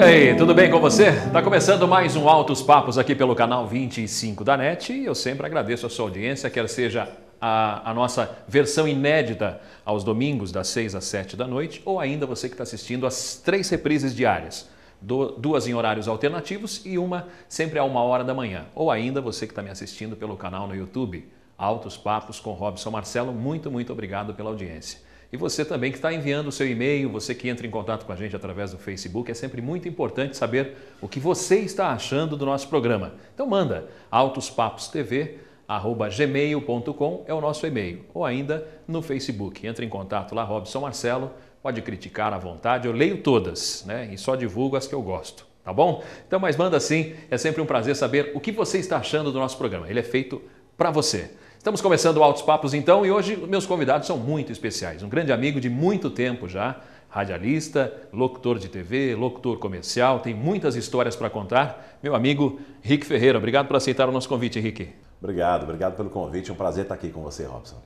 aí, tudo bem com você? Está começando mais um Altos Papos aqui pelo canal 25 da NET e eu sempre agradeço a sua audiência, quer seja a nossa versão inédita aos domingos das 6 às 7 da noite ou ainda você que está assistindo as 3 reprises diárias, 2 em horários alternativos e uma sempre a 1h da manhã. Ou ainda você que está me assistindo pelo canal no YouTube, Altos Papos com Robson Marcelo, muito obrigado pela audiência. E você também que está enviando o seu e-mail, você que entra em contato com a gente através do Facebook, é sempre muito importante saber o que você está achando do nosso programa. Então manda autospaposTV@gmail.com é o nosso e-mail. Ou ainda no Facebook, entra em contato lá, Robson Marcelo, pode criticar à vontade, eu leio todas, né? E só divulgo as que eu gosto, tá bom? Então, mas manda sim, é sempre um prazer saber o que você está achando do nosso programa. Ele é feito para você. Estamos começando o Altos Papos então e hoje meus convidados são muito especiais. Um grande amigo de muito tempo já, radialista, locutor de TV, locutor comercial, tem muitas histórias para contar. Meu amigo Rick Ferreira, obrigado por aceitar o nosso convite, Rick. Obrigado pelo convite, é um prazer estar aqui com você, Robson.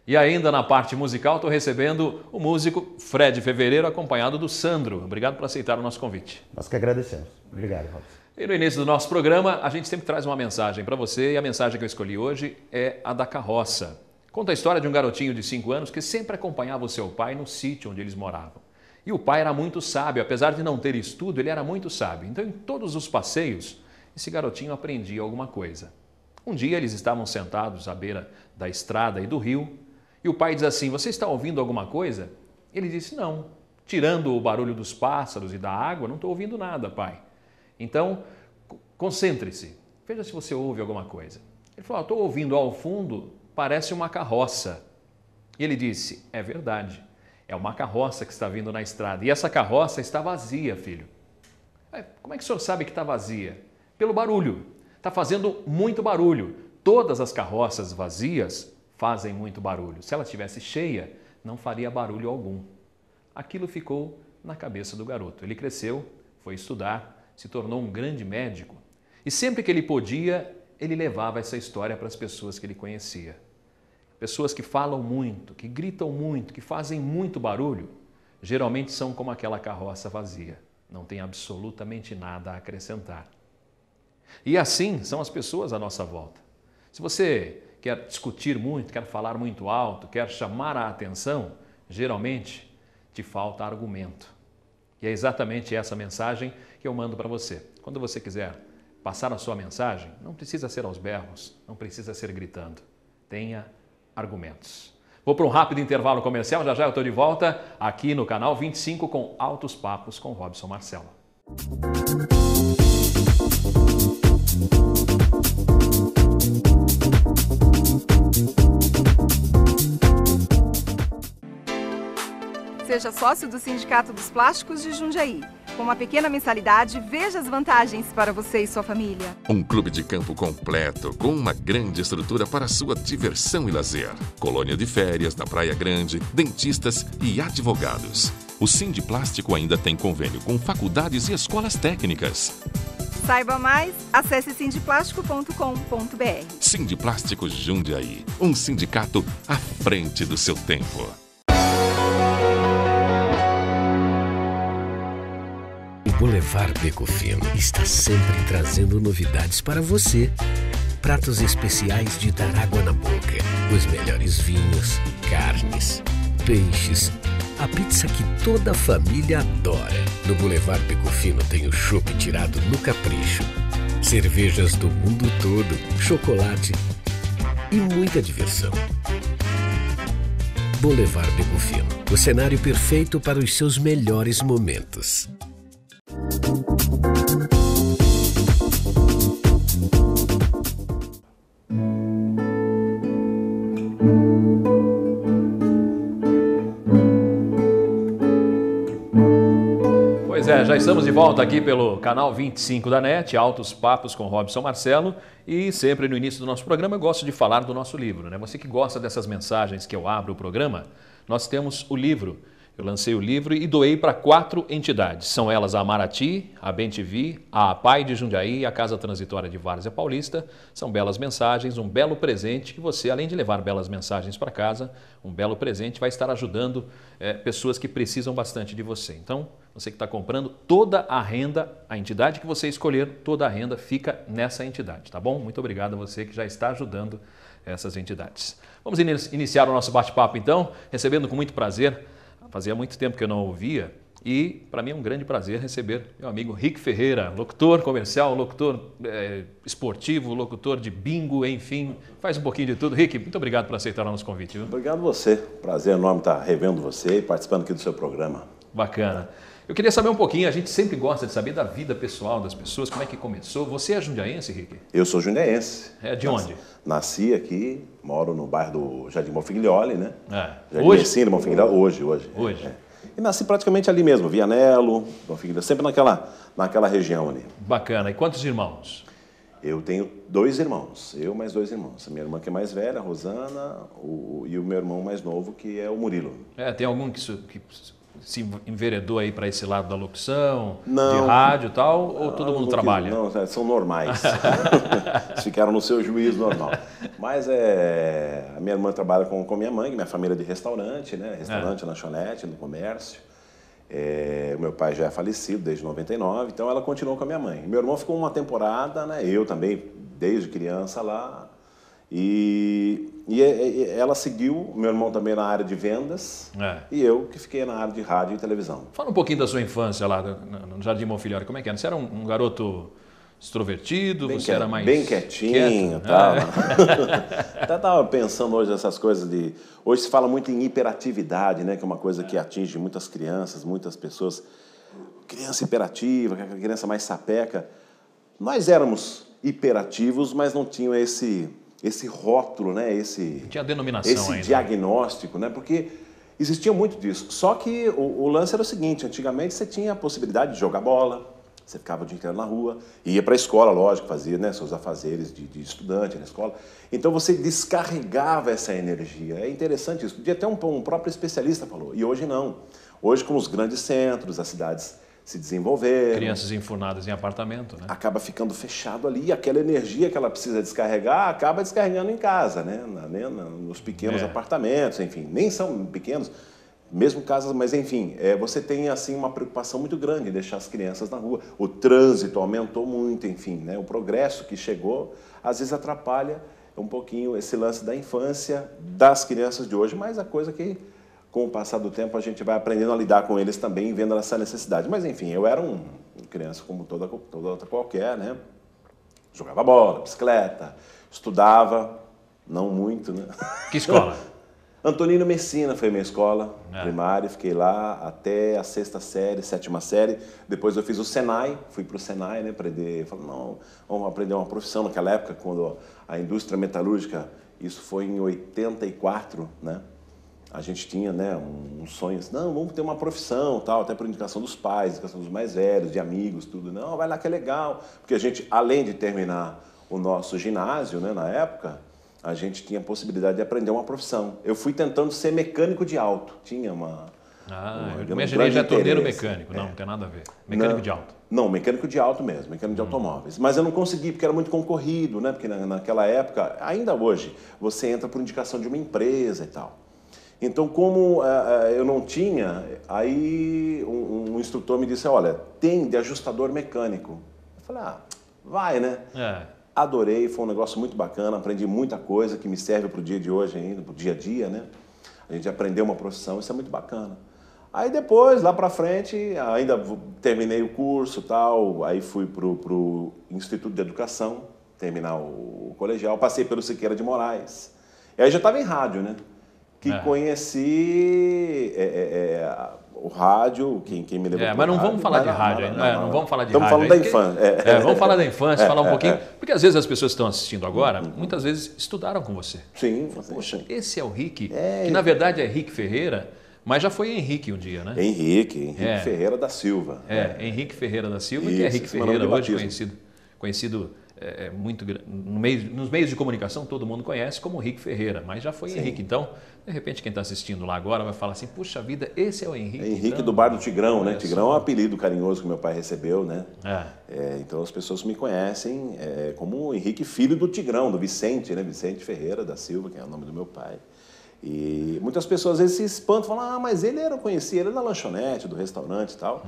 E ainda na parte musical estou recebendo o músico Fred Fevereiro, acompanhado do Sandro. Obrigado por aceitar o nosso convite. Nós que agradecemos. Obrigado, Robson. E no início do nosso programa, a gente sempre traz uma mensagem para você e a mensagem que eu escolhi hoje é a da carroça. Conta a história de um garotinho de 5 anos que sempre acompanhava o seu pai no sítio onde eles moravam. E o pai era muito sábio, apesar de não ter estudo, ele era muito sábio. Então, em todos os passeios, esse garotinho aprendia alguma coisa. Um dia eles estavam sentados à beira da estrada e do rio e o pai diz assim: "Você está ouvindo alguma coisa?" Ele disse: "Não. Tirando o barulho dos pássaros e da água, não estou ouvindo nada, pai." Então, concentre-se, veja se você ouve alguma coisa. Ele falou: "Estou ouvindo ao fundo, parece uma carroça." E ele disse: "É verdade, é uma carroça que está vindo na estrada. E essa carroça está vazia, filho." "Como é que o senhor sabe que está vazia?" "Pelo barulho, está fazendo muito barulho. Todas as carroças vazias fazem muito barulho. Se ela estivesse cheia, não faria barulho algum." Aquilo ficou na cabeça do garoto. Ele cresceu, foi estudar, se tornou um grande médico e sempre que ele podia, ele levava essa história para as pessoas que ele conhecia. Pessoas que falam muito, que gritam muito, que fazem muito barulho, geralmente são como aquela carroça vazia, não tem absolutamente nada a acrescentar. E assim são as pessoas à nossa volta. Se você quer discutir muito, quer falar muito alto, quer chamar a atenção, geralmente te falta argumento. E é exatamente essa mensagem que eu mando para você. Quando você quiser passar a sua mensagem, não precisa ser aos berros, não precisa ser gritando. Tenha argumentos. Vou para um rápido intervalo comercial, já eu estou de volta aqui no canal 25 com Altos Papos com Robson Marcelo. Seja sócio do Sindicato dos Plásticos de Jundiaí. Com uma pequena mensalidade, veja as vantagens para você e sua família. Um clube de campo completo, com uma grande estrutura para sua diversão e lazer. Colônia de férias na Praia Grande, dentistas e advogados. O Sindiplástico ainda tem convênio com faculdades e escolas técnicas. Saiba mais, acesse sindiplástico.com.br. Sindiplástico Jundiaí, um sindicato à frente do seu tempo. O Boulevard Beco Fino está sempre trazendo novidades para você. Pratos especiais de dar água na boca, os melhores vinhos, carnes, peixes, a pizza que toda a família adora. No Boulevard Beco Fino tem o chopp tirado no capricho, cervejas do mundo todo, chocolate e muita diversão. Boulevard Beco Fino, o cenário perfeito para os seus melhores momentos. Pois é, já estamos de volta aqui pelo canal 25 da NET, Altos Papos com Robson Marcelo, e sempre no início do nosso programa eu gosto de falar do nosso livro, né? Você que gosta dessas mensagens que eu abro o programa, nós temos o livro Eu lancei o livro e doei para 4 entidades. São elas a Amarati, a Bem-TV, a APAI de Jundiaí e a Casa Transitória de Várzea Paulista. São belas mensagens, um belo presente que você, além de levar belas mensagens para casa, um belo presente vai estar ajudando pessoas que precisam bastante de você. Então, você que está comprando, toda a renda, a entidade que você escolher, toda a renda fica nessa entidade, tá bom? Muito obrigado a você que já está ajudando essas entidades. Vamos iniciar o nosso bate-papo então, recebendo com muito prazer. Fazia muito tempo que eu não ouvia e para mim é um grande prazer receber meu amigo Rick Ferreira, locutor comercial, locutor esportivo, locutor de bingo, enfim, faz um pouquinho de tudo. Rick, muito obrigado por aceitar o nosso convite. Viu? Obrigado a você, prazer enorme estar revendo você e participando aqui do seu programa. Bacana. Eu queria saber um pouquinho, a gente sempre gosta de saber da vida pessoal das pessoas, como é que começou. Você é jundiaense, Rick? Eu sou jundiaense. É de onde? Nasci aqui, moro no bairro do Jardim Monfiglioli, né? Hoje? Messina, Monfiglioli, hoje. Hoje. E nasci praticamente ali mesmo, Vianello, Monfiglioli, sempre naquela região ali. Bacana. E quantos irmãos? Eu tenho 2 irmãos, eu mais 2 irmãos. A minha irmã que é mais velha, a Rosana, e o meu irmão mais novo, que é o Murilo. Tem algum que se enveredou aí para esse lado da locução, não, de rádio e tal, ou todo mundo trabalha? Não, são normais. Ficaram no seu juízo normal. Mas a minha irmã trabalha com minha mãe, minha família é de restaurante, né? Restaurante, lanchonete, no comércio. O meu pai já é falecido desde 99, então ela continuou com a minha mãe. Meu irmão ficou uma temporada, né? Eu também, desde criança lá. E ela seguiu, meu irmão também na área de vendas, e eu que fiquei na área de rádio e televisão. Fala um pouquinho da sua infância lá no Jardim Monfiglioli, como é que era? Você era um garoto extrovertido, era mais bem quietinho, tal. Até estava pensando hoje nessas coisas de... Hoje se fala muito em hiperatividade, né? Que é uma coisa que atinge muitas crianças, muitas pessoas. Criança hiperativa, criança mais sapeca. Nós éramos hiperativos, mas não tinham esse rótulo, né? Tinha denominação esse ainda. Diagnóstico, né? Porque existia muito disso. Só que o lance era o seguinte, antigamente você tinha a possibilidade de jogar bola, você ficava o dia inteiro na rua, ia para a escola, lógico, fazia, né, seus afazeres de estudante na escola. Então você descarregava essa energia. É interessante isso. Até um próprio especialista falou. E hoje não. Hoje, com os grandes centros, as cidades se desenvolveram. Crianças enfurnadas em apartamento, né? Acaba ficando fechado ali, aquela energia que ela precisa descarregar, acaba descarregando em casa, né? Nos pequenos apartamentos, enfim, nem são pequenos, mesmo casas, mas enfim, você tem assim uma preocupação muito grande em deixar as crianças na rua. O trânsito aumentou muito, enfim, né? O progresso que chegou, às vezes atrapalha um pouquinho esse lance da infância das crianças de hoje, mas a coisa que com o passar do tempo, a gente vai aprendendo a lidar com eles também, vendo essa necessidade. Mas, enfim, eu era uma criança como toda outra qualquer, né? Jogava bola, bicicleta, estudava, não muito, né? Que escola? Antonino Messina foi a minha escola primária, fiquei lá até a 6ª série, 7ª série. Depois eu fiz o Senai, fui para o Senai, né? Falei, não, vamos aprender uma profissão. Naquela época, quando a indústria metalúrgica, isso foi em 84, né? A gente tinha, né, um sonho assim, não, vamos ter uma profissão, tal, até por indicação dos pais, indicação dos mais velhos, de amigos, tudo. Não, vai lá que é legal. Porque a gente, além de terminar o nosso ginásio, né, na época, a gente tinha a possibilidade de aprender uma profissão. Eu fui tentando ser mecânico de auto. Tinha eu imaginei já torneiro mecânico. Não tem nada a ver. Mecânico de auto. Não, mecânico de auto mesmo, mecânico de automóveis. Mas eu não consegui, porque era muito concorrido, né? Porque naquela época, ainda hoje, você entra por indicação de uma empresa e tal. Então, como eu não tinha, aí um instrutor me disse, olha, tem de ajustador mecânico. Eu falei, vai, né? Adorei, foi um negócio muito bacana, aprendi muita coisa que me serve para o dia de hoje ainda, para o dia a dia, né? A gente aprendeu uma profissão, isso é muito bacana. Aí depois, lá para frente, ainda terminei o curso e tal, aí fui para o Instituto de Educação, terminar o colegial, passei pelo Siqueira de Moraes. E aí já estava em rádio, né? Que conheci o rádio, quem me levou mas não vamos falar de rádio ainda. Não vamos falar de rádio. Estamos falando da infância. Vamos falar da infância, falar um pouquinho. Porque às vezes as pessoas que estão assistindo agora, muitas vezes estudaram com você. Sim. Poxa, esse é o Rick, que na verdade é Rick Ferreira, mas já foi Henrique um dia, né? Henrique Ferreira da Silva. Henrique Ferreira da Silva, que é Rick Ferreira hoje, conhecido muito nos meios de comunicação todo mundo conhece como Henrique Ferreira, mas já foi Henrique. Então, de repente, quem está assistindo lá agora vai falar assim, puxa vida, esse é o Henrique. Henrique então, do Bar do Tigrão, né? Tigrão é um apelido carinhoso que meu pai recebeu, né? Então as pessoas me conhecem como Henrique, filho do Tigrão, do Vicente, né? Vicente Ferreira da Silva, que é o nome do meu pai. E muitas pessoas às vezes se espantam, falam, mas eu conhecia ele da lanchonete, do restaurante e tal.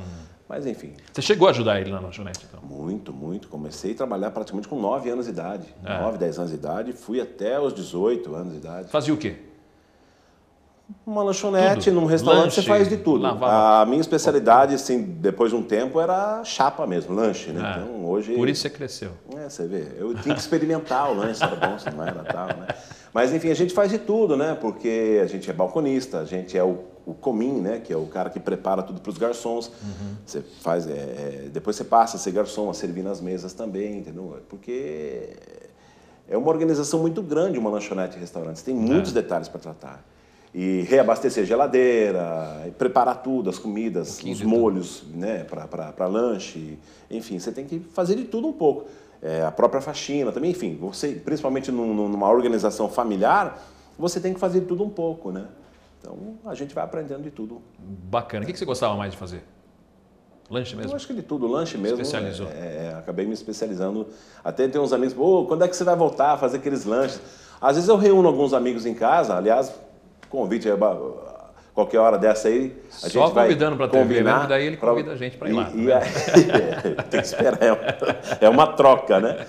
Mas enfim. Você chegou a ajudar ele na lanchonete, então? Muito, muito. Comecei a trabalhar praticamente com 9 anos de idade. 9, 10 anos de idade. Fui até os 18 anos de idade. Fazia o quê? Uma lanchonete, num restaurante, lanche, você faz de tudo. lavava. A minha especialidade, assim, depois de um tempo, era chapa mesmo, lanche, né? Então, hoje... Por isso você cresceu. Você vê, eu tinha que experimentar o lanche, era bom, se não era tal, né? Mas, enfim, a gente faz de tudo, né? Porque a gente é balconista, a gente é o comim, né? Que é o cara que prepara tudo para os garçons. Você faz... depois você passa a ser garçom, a servir nas mesas também, entendeu? Porque é uma organização muito grande, uma lanchonete e restaurante. Tem muitos detalhes para tratar. E reabastecer a geladeira, preparar tudo, as comidas, os molhos, né, para lanche. Enfim, você tem que fazer de tudo um pouco. A própria faxina também, enfim. Você, principalmente numa organização familiar, você tem que fazer de tudo um pouco, né? Então, a gente vai aprendendo de tudo. Bacana. O que você gostava mais de fazer? Lanche mesmo? Eu acho que de tudo, lanche mesmo. Especializou. Acabei me especializando. Até tem uns amigos, quando é que você vai voltar a fazer aqueles lanches? Às vezes eu reúno alguns amigos em casa, aliás... Convite, qualquer hora dessa aí, a gente vai convidando para TV, né? Daí ele convida a gente para ir lá. Tem que esperar, é uma troca, né?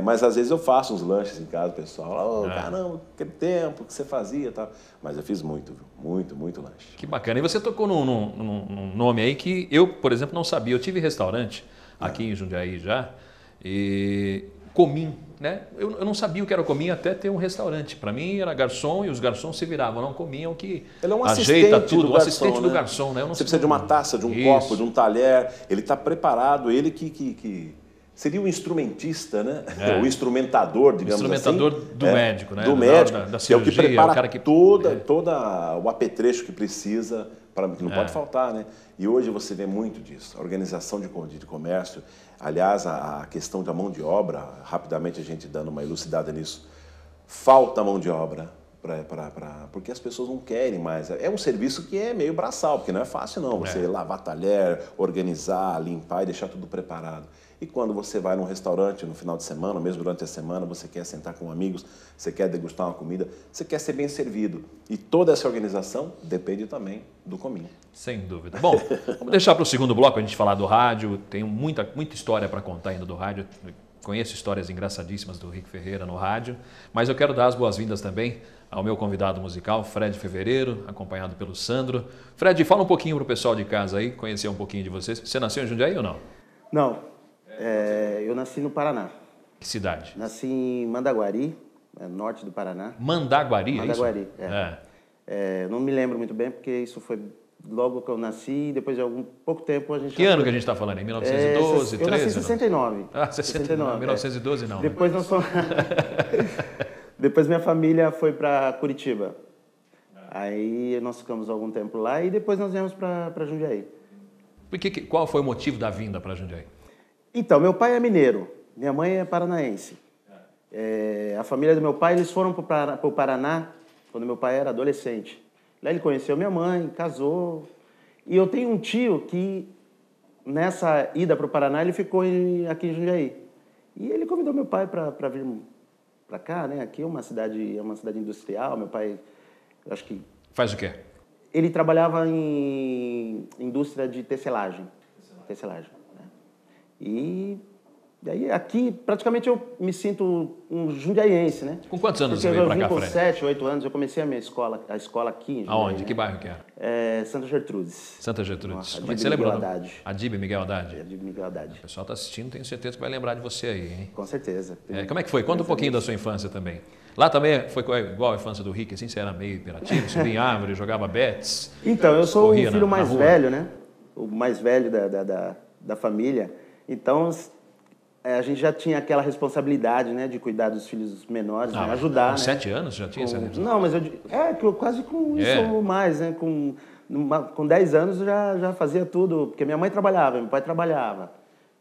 Mas às vezes eu faço uns lanches em casa, o pessoal, caramba, aquele tempo que você fazia e tal. Mas eu fiz muito lanche. Que bacana. E você tocou num nome aí que eu, por exemplo, não sabia. Eu tive restaurante aqui em Jundiaí já, e comim. Né? Eu não sabia o que era o comim até ter um restaurante. Para mim era garçom e os garçons se viravam, não comiam, que ele é um ajeita tudo, um assistente do garçom. Né? Você precisa de uma taça, de um copo, de um talher, ele está preparado, ele que seria o instrumentista, né? O instrumentador, digamos assim. O instrumentador do médico, né? Do médico, da cirurgia, que é o que prepara o cara que... todo o apetrecho que precisa, que não pode faltar, né? E hoje você vê muito disso, a organização de comércio. Aliás, a questão da mão de obra, rapidamente a gente dando uma elucidada nisso, falta mão de obra, porque as pessoas não querem mais. É um serviço que é meio braçal, porque não é fácil não, você lavar talher, organizar, limpar e deixar tudo preparado. E quando você vai num restaurante no final de semana, mesmo durante a semana, você quer sentar com amigos, você quer degustar uma comida, você quer ser bem servido. E toda essa organização depende também do comim. Sem dúvida. Bom, vamos deixar para o segundo bloco a gente falar do rádio. Tenho muita história para contar ainda do rádio. Conheço histórias engraçadíssimas do Henrique Ferreira no rádio. Mas eu quero dar as boas-vindas também ao meu convidado musical, Fred Fevereiro, acompanhado pelo Sandro. Fred, fala um pouquinho para o pessoal de casa aí, conhecer um pouquinho de você. Você nasceu em Jundiaí ou não? Não. Eu nasci no Paraná. Que cidade? Nasci em Mandaguari, norte do Paraná. Mandaguari, Mandaguari, é isso? Não me lembro muito bem, porque isso foi logo que eu nasci e depois de pouco tempo a gente... Que ano que a gente está falando? Em 1912, 13? Eu nasci em 69. Ah, 69. 1912 não. Depois nós fomos... Depois minha família foi para Curitiba. Aí nós ficamos algum tempo lá e depois nós viemos para Jundiaí. Qual foi o motivo da vinda para Jundiaí? Então, meu pai é mineiro, minha mãe é paranaense. A família do meu pai, eles foram para o Paraná quando meu pai era adolescente. Lá ele conheceu minha mãe, casou. E eu tenho um tio que, nessa ida para o Paraná, ele ficou aqui em Jundiaí. E ele convidou meu pai para vir para cá, né? Aqui é uma cidade industrial. Meu pai, eu acho que... Faz o quê? Ele trabalhava em indústria de tecelagem. Né? E daí aqui, praticamente, eu me sinto um jundiaiense, né? Com quantos anos você veio para cá, Fred? Com 7, 8 anos, eu comecei a escola aqui em Jundiaí. Aonde? Né? Que bairro que era? Santa Gertrudes. Santa Gertrudes. Nossa, como é que você lembrou? Adib Miguel Haddad. Adib Miguel Haddad. O pessoal está assistindo, tenho certeza que vai lembrar de você aí, hein? Com certeza. Como é que foi? Conta um pouquinho da sua infância também. Lá também foi igual a infância do Rick, assim? Você era meio hiperativo, subia em árvore, jogava bets? Então, eu sou o filho mais rua. velho, né? O mais velho da família. Então, a gente já tinha aquela responsabilidade, né? De cuidar dos filhos menores, né? Ajudar, com né? 7 anos já tinha essa responsabilidade? Não, mas que eu quase com isso ou mais, né? Com 10 anos eu já fazia tudo, porque minha mãe trabalhava, meu pai trabalhava.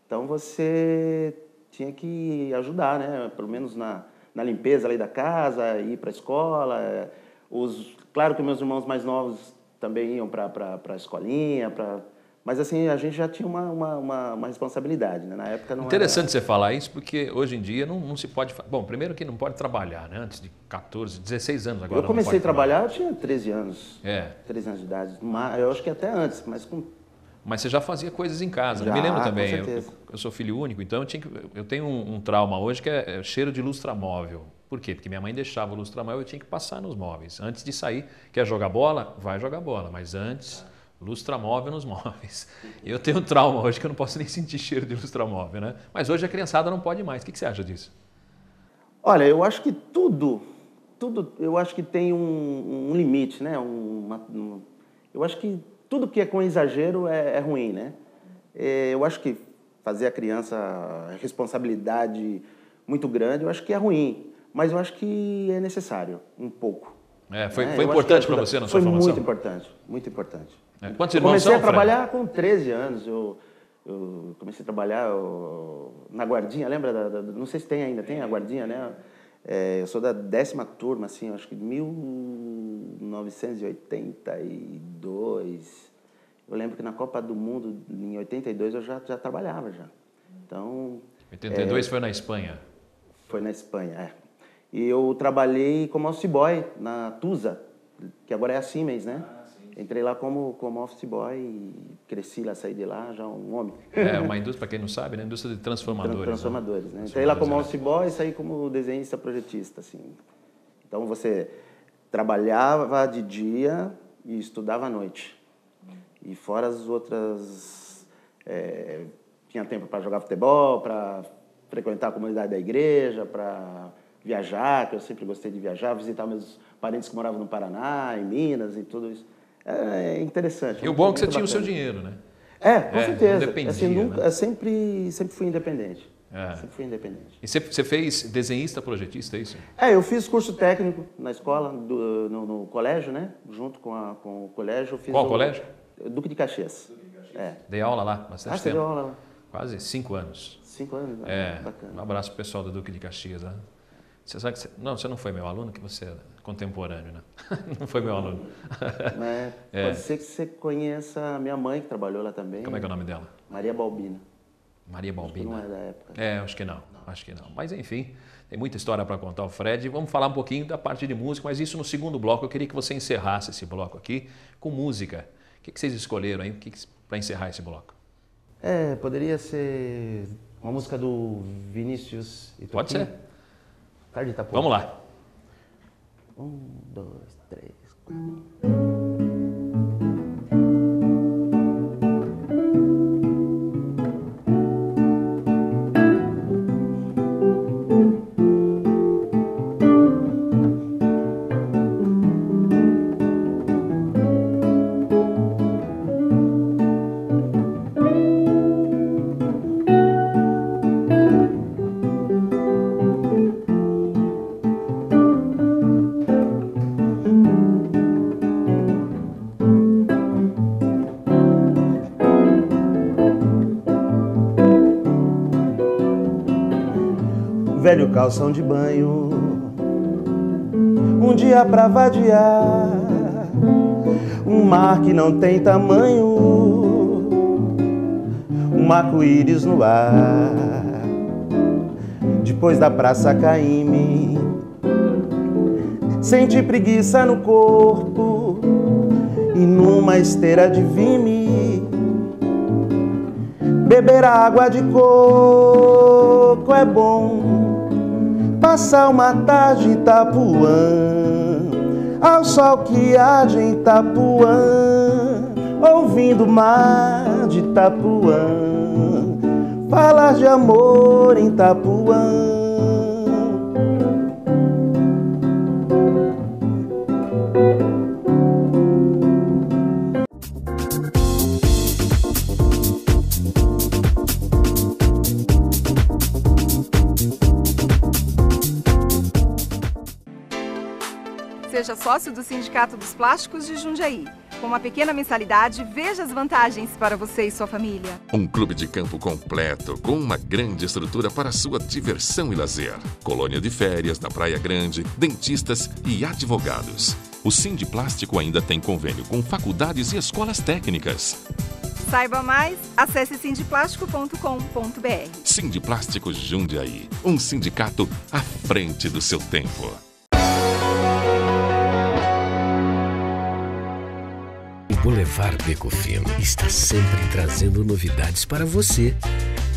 Então, você tinha que ajudar, né? Pelo menos na limpeza ali da casa, ir para a escola. Claro que meus irmãos mais novos também iam para a escolinha, mas assim, a gente já tinha uma responsabilidade, né? Na época não Interessante você falar isso, porque hoje em dia não se pode... Bom, primeiro que não pode trabalhar, né? Antes de 14, 16 anos agora. Eu comecei a trabalhar, eu tinha 13 anos. 13 anos de idade. Eu acho que até antes, Mas você já fazia coisas em casa, já, me lembro também. Com certeza. Eu sou filho único, então eu tenho um trauma hoje que é cheiro de lustramóvel. Por quê? Porque minha mãe deixava o lustramóvel e eu tinha que passar nos móveis. Antes de sair, quer jogar bola? Vai jogar bola, mas antes... lustramóvel nos móveis. Eu tenho um trauma hoje que eu não posso nem sentir cheiro de lustramóvel, né? Mas hoje a criançada não pode mais. O que você acha disso? Olha, eu acho que tudo eu acho que tem um limite, né? Eu acho que tudo que é com exagero é ruim, né? Eu acho que fazer a criança responsabilidade muito grande, eu acho que é ruim. Mas eu acho que é necessário, um pouco. Foi importante para você na sua formação? Foi muito importante, muito importante. Quantos irmãos são, Comecei a trabalhar com 13 anos. Eu comecei a trabalhar na guardinha, lembra? Não sei se tem ainda, tem a guardinha, né? Eu sou da 10ª turma, assim, acho que de 1982. Eu lembro que na Copa do Mundo, em 82, eu já trabalhava já. Então... 82 foi na Espanha? Foi na Espanha, E eu trabalhei como office boy na Tusa, que agora é a Siemens, né? Entrei lá como office boy e cresci lá, saí de lá, já um homem. Uma indústria, para quem não sabe, né? Indústria de transformadores. Transformadores, né? Entrei lá como office boy e saí como desenhista projetista, assim. Então você trabalhava de dia e estudava à noite. E fora as outras... tinha tempo para jogar futebol, para frequentar a comunidade da igreja, para viajar, que eu sempre gostei de viajar, visitar meus parentes que moravam no Paraná, em Minas e tudo isso. É interessante. E o bom é que você tinha o seu dinheiro, né? Com certeza. Dependia, assim, né? Eu sempre fui independente. Sempre fui independente. E você fez desenhista projetista, é isso? Eu fiz curso técnico na escola, no colégio, né? Junto com o colégio. Qual colégio? Duque de Caxias. Dei aula lá, bastante tempo. Você deu aula lá? Quase 5 anos. 5 anos? Bacana. Um abraço pro pessoal do Duque de Caxias, né? Você sabe que você não foi meu aluno, que você é contemporâneo, né? Não foi meu aluno. Pode ser que você conheça a minha mãe, que trabalhou lá também. Como é que é o nome dela? Maria Balbina. Maria Balbina. Não é da época. Acho que não. Mas enfim, tem muita história para contar o Fred. Vamos falar um pouquinho da parte de música, mas isso no segundo bloco. Eu queria que você encerrasse esse bloco aqui com música. O que vocês escolheram aí para encerrar esse bloco? Poderia ser uma música do Vinícius e Pode ser. Tarde Itapuã. Vamos lá. 1, 2, 3, 4. Velho calção de banho, um dia pra vadiar, um mar que não tem tamanho, um arco-íris no ar. Depois da praça Caíme, senti preguiça no corpo e numa esteira de vime, beber água de coco é bom. Passar uma tarde em Itapuã, ao sol que há de Itapuã, ouvindo o mar de Itapuã, falar de amor em Itapuã. Seja sócio do Sindicato dos Plásticos de Jundiaí. Com uma pequena mensalidade, veja as vantagens para você e sua família. Um clube de campo completo, com uma grande estrutura para sua diversão e lazer. Colônia de férias na Praia Grande, dentistas e advogados. O Sindiplástico ainda tem convênio com faculdades e escolas técnicas. Saiba mais, acesse sindiplástico.com.br. Sindiplástico Jundiaí, um sindicato à frente do seu tempo. O Boulevard Beco Fino está sempre trazendo novidades para você.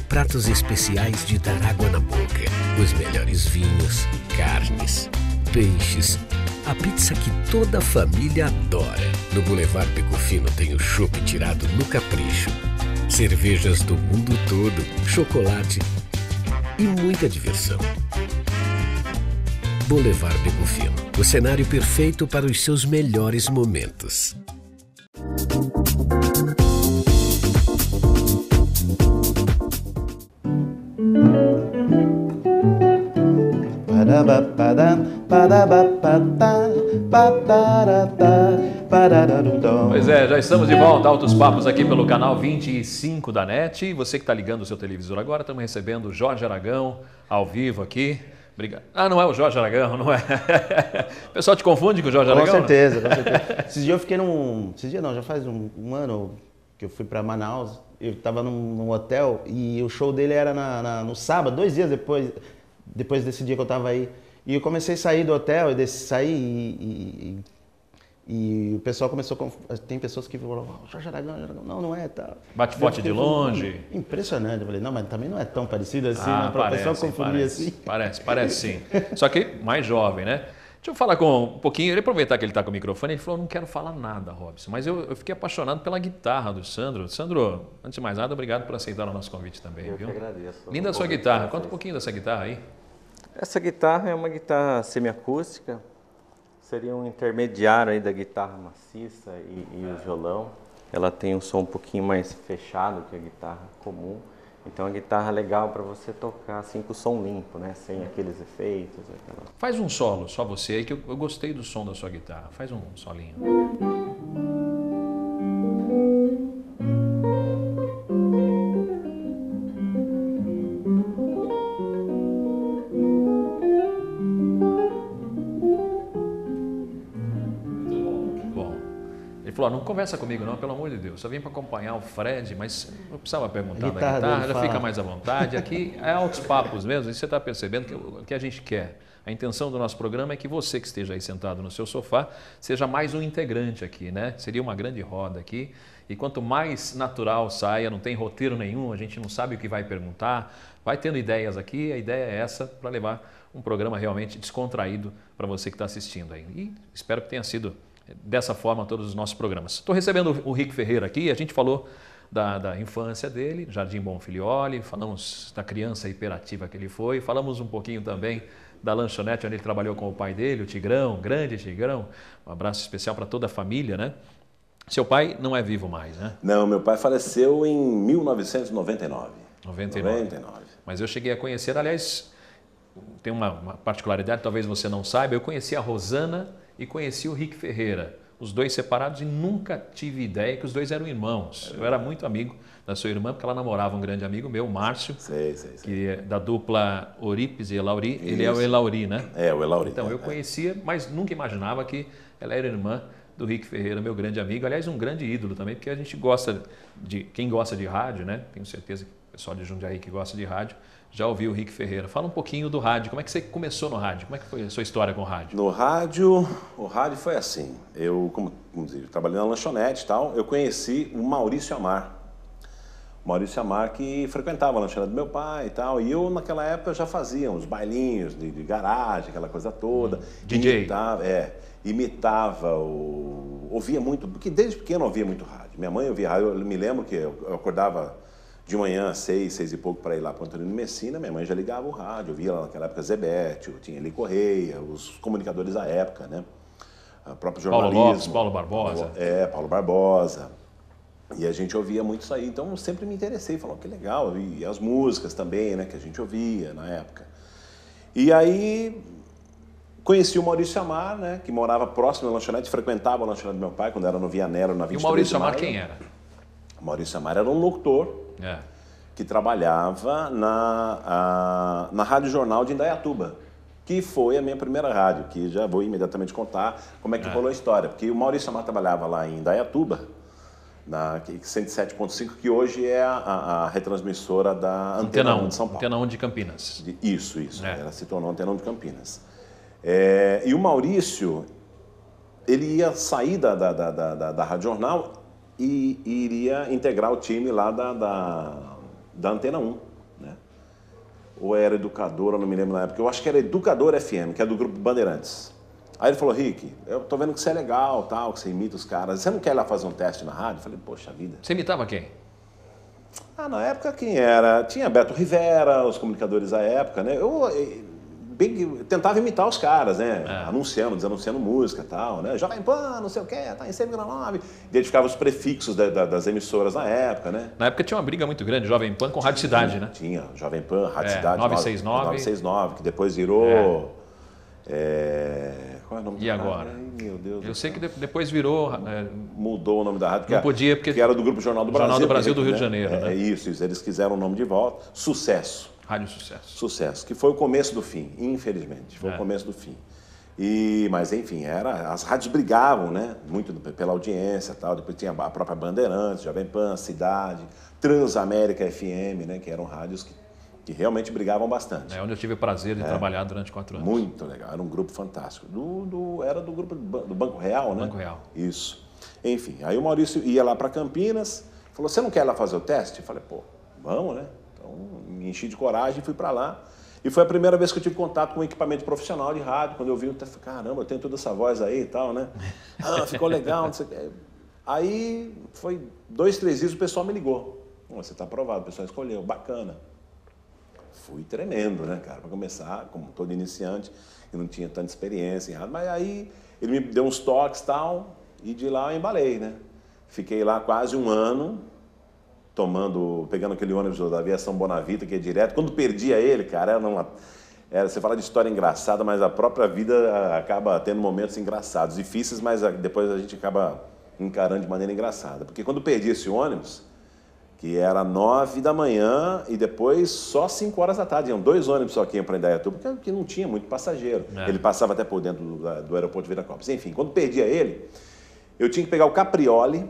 Pratos especiais de dar água na boca. Os melhores vinhos, carnes, peixes. A pizza que toda a família adora. No Boulevard Beco Fino tem o chopp tirado no capricho. Cervejas do mundo todo, chocolate e muita diversão. Boulevard Beco Fino, o cenário perfeito para os seus melhores momentos. Pois é, já estamos de volta, Altos Papos aqui pelo canal 25 da NET. E você que está ligando o seu televisor agora, estamos recebendo o Jorge Aragão ao vivo aqui. Obrigado. Ah, não é o Jorge Aragão, não é? O pessoal te confunde com o Jorge Aragão? Com certeza, com certeza. Esses dias eu fiquei Esses dias não, já faz um ano que eu fui para Manaus. Eu estava num hotel e o show dele era no sábado, 2 dias depois desse dia que eu estava aí. E eu comecei a sair do hotel e sair e o pessoal começou a... Tem pessoas que falaram, Jorge Aragão, não é, tá. Bate forte de longe. Impressionante. Eu falei, não, mas também não é tão parecido assim, Ah, né? Para o pessoal confundir assim. Parece sim. Só que mais jovem, né? Deixa eu falar com um pouquinho, ele aproveitar que ele está com o microfone, ele falou, não quero falar nada, Robson, mas eu fiquei apaixonado pela guitarra do Sandro. Sandro, antes de mais nada, obrigado por aceitar o nosso convite também, Eu viu? que agradeço. Linda a sua guitarra, conta um pouquinho dessa guitarra aí. Essa guitarra é uma guitarra semiacústica, seria um intermediário aí da guitarra maciça e o violão. Ela tem um som um pouquinho mais fechado que a guitarra comum. Então, é uma guitarra legal para você tocar assim com o som limpo, né? Sem aqueles efeitos. Faz um solo, só você aí, que eu gostei do som da sua guitarra. Faz um solinho. Ele falou, não conversa comigo não, pelo amor de Deus, só vim para acompanhar o Fred, mas eu precisava perguntar da guitarra, já fica mais à vontade. Aqui é Altos Papos mesmo, e você está percebendo que o que a gente quer. A intenção do nosso programa é que você que esteja aí sentado no seu sofá seja mais um integrante aqui, né? Seria uma grande roda aqui. E quanto mais natural saia, não tem roteiro nenhum, a gente não sabe o que vai perguntar, vai tendo ideias aqui, a ideia é essa, para levar um programa realmente descontraído para você que está assistindo aí. E espero que tenha sido dessa forma todos os nossos programas. Estou recebendo o Rick Ferreira aqui, a gente falou da infância dele, Jardim Bonfilioli, falamos da criança hiperativa que ele foi, falamos um pouquinho também da lanchonete onde ele trabalhou com o pai dele, o Tigrão, grande Tigrão, um abraço especial para toda a família, né? Seu pai não é vivo mais, né? Não, meu pai faleceu em 1999. 99. Mas eu cheguei a conhecer, aliás, tem uma particularidade, talvez você não saiba, eu conheci a Rosana e conheci o Rick Ferreira, os dois separados, e nunca tive ideia que os dois eram irmãos. Eu era muito amigo da sua irmã, porque ela namorava um grande amigo meu, Márcio, que é da dupla Orípes e Elauri. Ele é o Elauri, né? É, o Elauri. Então, eu conhecia, mas nunca imaginava que ela era irmã do Rick Ferreira, meu grande amigo. Aliás, um grande ídolo também, porque a gente gosta quem gosta de rádio, né? Tenho certeza que o pessoal de Jundiaí que gosta de rádio já ouviu o Rick Ferreira. Fala um pouquinho do rádio. Como é que você começou no rádio? Como é que foi a sua história com o rádio? No rádio, o rádio foi assim. Eu, como dizer, trabalhei na lanchonete e tal, eu conheci o Maurício Amar. O Maurício Amar que frequentava a lanchonete do meu pai e tal. E eu, naquela época, já fazia uns bailinhos de garagem, aquela coisa toda. DJ. Imitava, ouvia muito, porque desde pequeno eu ouvia muito rádio. Minha mãe ouvia rádio, eu me lembro que eu acordava de manhã às 6 e pouco para ir lá para o Antônio Messina, minha mãe já ligava o rádio, eu via lá naquela época Zebete, tinha Eli Correia, os comunicadores da época, né? O próprio jornalismo. Paulo Lopes, Paulo Barbosa. Paulo Barbosa. E a gente ouvia muito isso aí, então eu sempre me interessei, falou que legal, e as músicas também, né, que a gente ouvia na época. E aí Conheci o Maurício Amar, né, que morava próximo da lanchonete, frequentava a lanchonete do meu pai, quando era no Vianero, na 23 E o Maurício Amar de maio. quem era? O Maurício Amar era um locutor que trabalhava na Rádio Jornal de Indaiatuba, que foi a minha primeira rádio, que já vou imediatamente contar como é que rolou a história. Porque o Maurício Amar trabalhava lá em Indaiatuba, na 107.5, que hoje é a retransmissora da Antena 1 de São Paulo. Antena 1 de Campinas. Isso. Ela se tornou Antena 1 de Campinas. E o Maurício, ele ia sair da Rádio Jornal e iria integrar o time lá da Antena 1, né? Ou era Educadora, não me lembro na época. Eu acho que era Educador FM, que é do Grupo Bandeirantes. Aí ele falou, Rick, eu tô vendo que você é legal, tal, que você imita os caras. Você não quer ir lá fazer um teste na rádio? Eu falei, poxa vida. Você imitava quem? Na época quem era? Tinha Beto Rivera, os comunicadores da época, né? Eu tentava imitar os caras, né? Desanunciando música e tal, né? Jovem Pan, não sei o quê, tá em 100,9. Identificava os prefixos das emissoras na época, né? Na época tinha uma briga muito grande, Jovem Pan com Rádio Cidade, né? Tinha, Jovem Pan, Rádio Cidade. 969, que depois virou... qual é o nome E agora? Ai, meu Deus. Eu sei que depois virou... Mudou o nome da rádio. Não podia, porque... Que era do Grupo Jornal do Brasil. Jornal do Brasil do Rio de Janeiro, né? Isso. Eles quiseram o nome de volta. Sucesso. Rádio Sucesso. Sucesso, que foi o começo do fim, infelizmente. Foi o começo do fim. Mas, enfim, as rádios brigavam, né? Muito pela audiência e tal. Depois tinha a própria Bandeirantes, Jovem Pan, Cidade, Transamérica FM, né? Que eram rádios que realmente brigavam bastante. É onde eu tive o prazer de trabalhar durante 4 anos. Muito legal, era um grupo fantástico. Era do grupo do Banco Real, né? Banco Real. Isso. Enfim, aí o Maurício ia lá para Campinas, falou, você não quer ir lá fazer o teste? Eu falei, pô, vamos, né? Então, me enchi de coragem e fui para lá. E foi a primeira vez que eu tive contato com um equipamento profissional de rádio. Quando eu vi o teste, caramba, eu tenho toda essa voz aí e tal, né? Ficou legal, não sei o quê. Aí, foi 2, 3 dias, o pessoal me ligou. Você está aprovado, o pessoal escolheu, bacana. Fui tremendo, né, cara, para começar, como todo iniciante, eu não tinha tanta experiência em rádio, mas aí ele me deu uns toques e tal, e de lá eu embalei, né? Fiquei lá quase 1 ano, pegando aquele ônibus da Aviação Bonavita, que é direto. Quando perdia ele, cara, você fala de história engraçada, mas a própria vida acaba tendo momentos engraçados, difíceis, mas depois a gente acaba encarando de maneira engraçada. Porque quando perdia esse ônibus, que era 9 da manhã e depois só 5 horas da tarde. Iam 2 ônibus só que iam para Indaiatuba, porque não tinha muito passageiro. Ele passava até por dentro do aeroporto de Viracopos. Enfim, quando perdia ele, eu tinha que pegar o Caprioli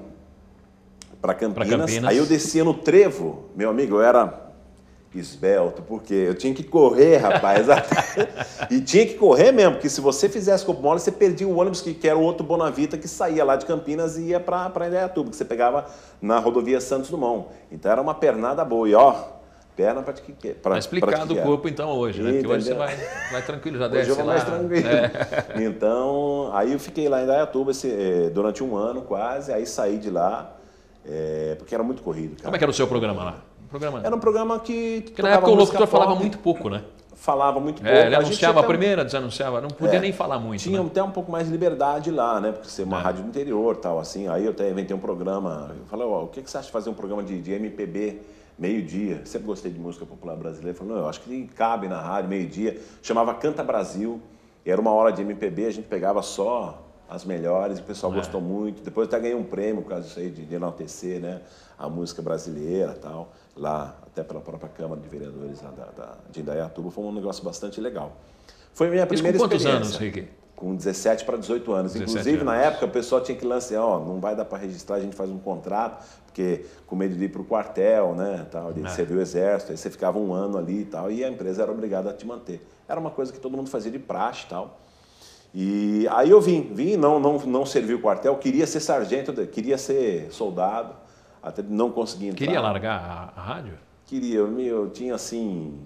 para Campinas. Aí eu descia no Trevo, meu amigo, eu era esbelto, porque eu tinha que correr, rapaz. E tinha que correr mesmo, porque se você fizesse corpo mole, você perdia o ônibus que era o outro Bonavita que saía lá de Campinas e ia para Indaiatuba, que você pegava na rodovia Santos Dumont. Então era uma pernada boa. E perna para Tá explicado o corpo então hoje, né? Porque hoje você vai tranquilo, já desce lá. Hoje eu vou mais tranquilo. Então, aí eu fiquei lá em Indaiatuba durante 1 ano quase, aí saí de lá, porque era muito corrido, cara. Como é que era o seu programa lá? Era um programa que porque na época o locutor falava muito pouco, né? Falava muito pouco. Ele anunciava a primeira, desanunciava, não podia nem falar muito. Tinha né? até um pouco mais de liberdade lá, né? Porque ser uma rádio do interior, tal, assim. Aí eu até inventei um programa. Eu falei, o que você acha de fazer um programa de MPB meio-dia? Sempre gostei de música popular brasileira. Eu falei, eu acho que cabe na rádio, meio-dia. Chamava Canta Brasil. E era 1 hora de MPB, a gente pegava só as melhores, o pessoal gostou muito. Depois eu até ganhei um prêmio por causa disso aí, de enaltecer, né? A música brasileira e tal, lá até pela própria Câmara de Vereadores de Indaiatuba, foi um negócio bastante legal. Foi a minha primeira experiência. Com quantos anos, Rick? Com 17 para 18 anos. 17 Inclusive, anos. Na época, o pessoal tinha que lançar, não vai dar para registrar, a gente faz um contrato, porque com medo de ir para o quartel, né, tal, de servir o exército, aí você ficava 1 ano ali e tal, e a empresa era obrigada a te manter. Era uma coisa que todo mundo fazia de praxe e tal. E aí eu vim não servi o quartel, queria ser sargento, queria ser soldado, até não consegui entrar. Queria largar a rádio? Queria, eu tinha assim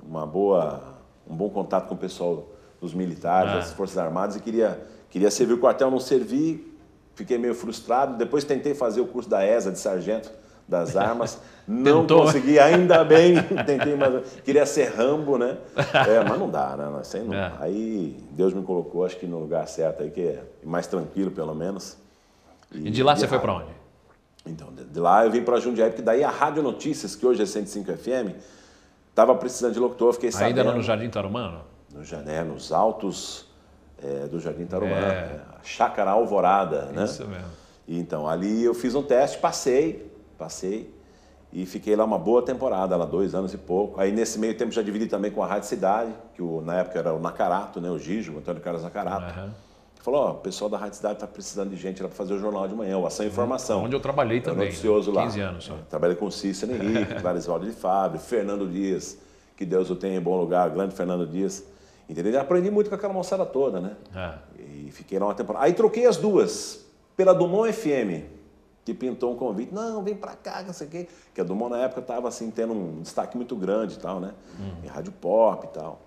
um bom contato com o pessoal dos militares, das Forças Armadas, e queria servir o quartel, não servi, fiquei meio frustrado. Depois tentei fazer o curso da ESA de sargento das armas, não consegui, ainda bem, tentei, mas queria ser Rambo, né? Mas não dá, né? Aí Deus me colocou, acho que no lugar certo aí, que é mais tranquilo, pelo menos. E de lá você foi para onde? Então, de lá eu vim para Jundiaí, porque daí a Rádio Notícias, que hoje é 105 FM, estava precisando de locutor, fiquei sabendo. Ainda no Jardim Tarumã? Nos altos do Jardim Tarumã, Chácara Alvorada, né? Isso mesmo. E, então, ali eu fiz um teste, passei, e fiquei lá uma boa temporada, lá 2 anos e pouco. Aí, nesse meio tempo, já dividi também com a Rádio Cidade, que na época era o Nacarato, né? O Gijo, o Antônio Carlos Nacarato. Uhum. Falou, ó, o pessoal da Rádio Cidade está precisando de gente lá para fazer o jornal de manhã, o Ação e Informação. Onde eu trabalhei também, noticioso lá. 15 anos só. Trabalhei com Cícero Henrique, Clarisvaldo de Fábio, Fernando Dias, que Deus o tenha em bom lugar, grande Fernando Dias. Entendeu? E aprendi muito com aquela moçada toda, né? E fiquei lá uma temporada. Aí troquei as duas pela Dumont FM, que pintou um convite. Não, vem pra cá, não sei o quê. Porque a Dumont na época estava assim, tendo um destaque muito grande e tal, né? Em rádio pop e tal.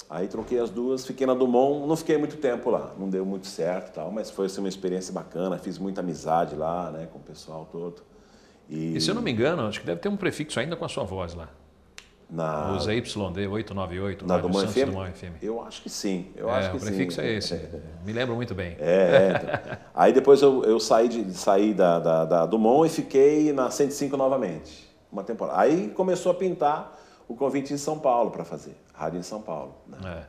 Aí troquei as duas, fiquei na Dumont, não fiquei muito tempo lá, não deu muito certo e tal, mas foi assim, uma experiência bacana, fiz muita amizade lá, né, com o pessoal todo. E se eu não me engano, acho que deve ter um prefixo ainda com a sua voz lá. O ZYD 898, na Rádio Santos Dumont FM. Eu acho que sim, acho que o prefixo é esse, me lembro muito bem. Então. Aí depois eu saí da Dumont e fiquei na 105 novamente, uma temporada. Aí começou a pintar o convite em São Paulo para fazer, rádio em São Paulo. Né?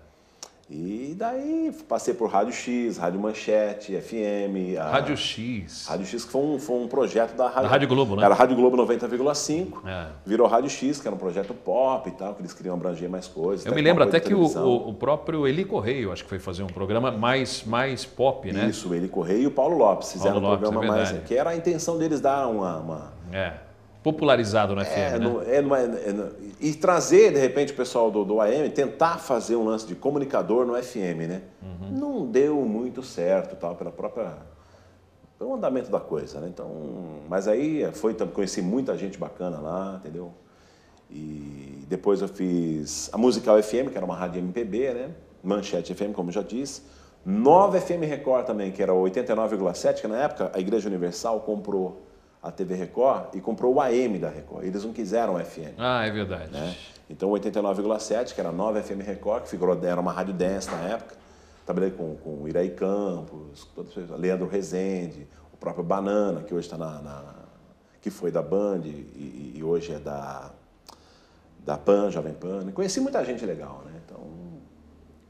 E daí passei por Rádio X, Rádio Manchete, FM. Rádio X. Rádio X que foi um projeto da Rádio Globo, né? Era Rádio Globo 90,5. Virou Rádio X, que era um projeto pop e tal, que eles queriam abranger mais coisas. Eu me lembro até que o próprio Eli Correio, acho que foi fazer um programa mais pop, né? Isso, o Eli Correio e o Paulo Lopes fizeram um programa mais... Que era a intenção deles dar uma... popularizado no FM, né? E trazer, de repente, o pessoal do AM, tentar fazer um lance de comunicador no FM, né? Não deu muito certo, tal, pelo andamento da coisa, né? Então, mas aí conheci muita gente bacana lá, entendeu? E depois eu fiz a Musical FM, que era uma rádio MPB, né? Manchete FM, como eu já disse. Nova FM Record também, que era 89,7, que na época a Igreja Universal comprou a TV Record e comprou o AM da Record. Eles não quiseram o FM. É verdade. Né? Então, 89,7, que era a Nova FM Record, que era uma rádio dance na época. Trabalhei com o Iraí Campos, Leandro Rezende, o próprio Banana, que hoje está que foi da Band e hoje é da Pan, Jovem Pan. E conheci muita gente legal, né? Então...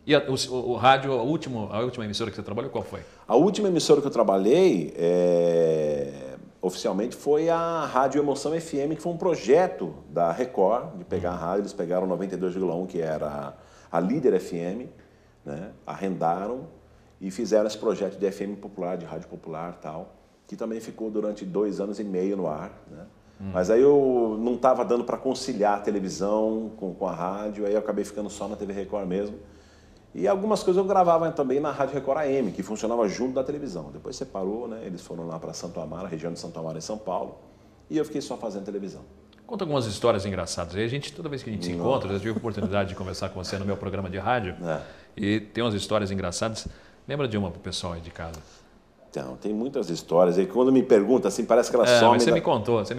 E o rádio, a última emissora que você trabalhou, qual foi? A última emissora que eu trabalhei oficialmente foi a Rádio Emoção FM, que foi um projeto da Record, de pegar a rádio. Eles pegaram 92,1, que era a líder FM, né? Arrendaram e fizeram esse projeto de FM popular, de rádio popular e tal, que também ficou durante 2 anos e meio no ar, né? Mas aí eu não estava dando para conciliar a televisão com a rádio, aí eu acabei ficando só na TV Record mesmo. E algumas coisas eu gravava também na Rádio Record AM, que funcionava junto da televisão. Depois separou, né? Eles foram lá para Santo Amaro, região de Santo Amaro, em São Paulo. E eu fiquei só fazendo televisão. Conta algumas histórias engraçadas. Aí toda vez que a gente se encontra, eu tive a oportunidade de conversar com você no meu programa de rádio. E tem umas histórias engraçadas. Lembra de uma para o pessoal aí de casa? Então, tem muitas histórias. E quando me pergunta, assim, parece que ela some. Mas você me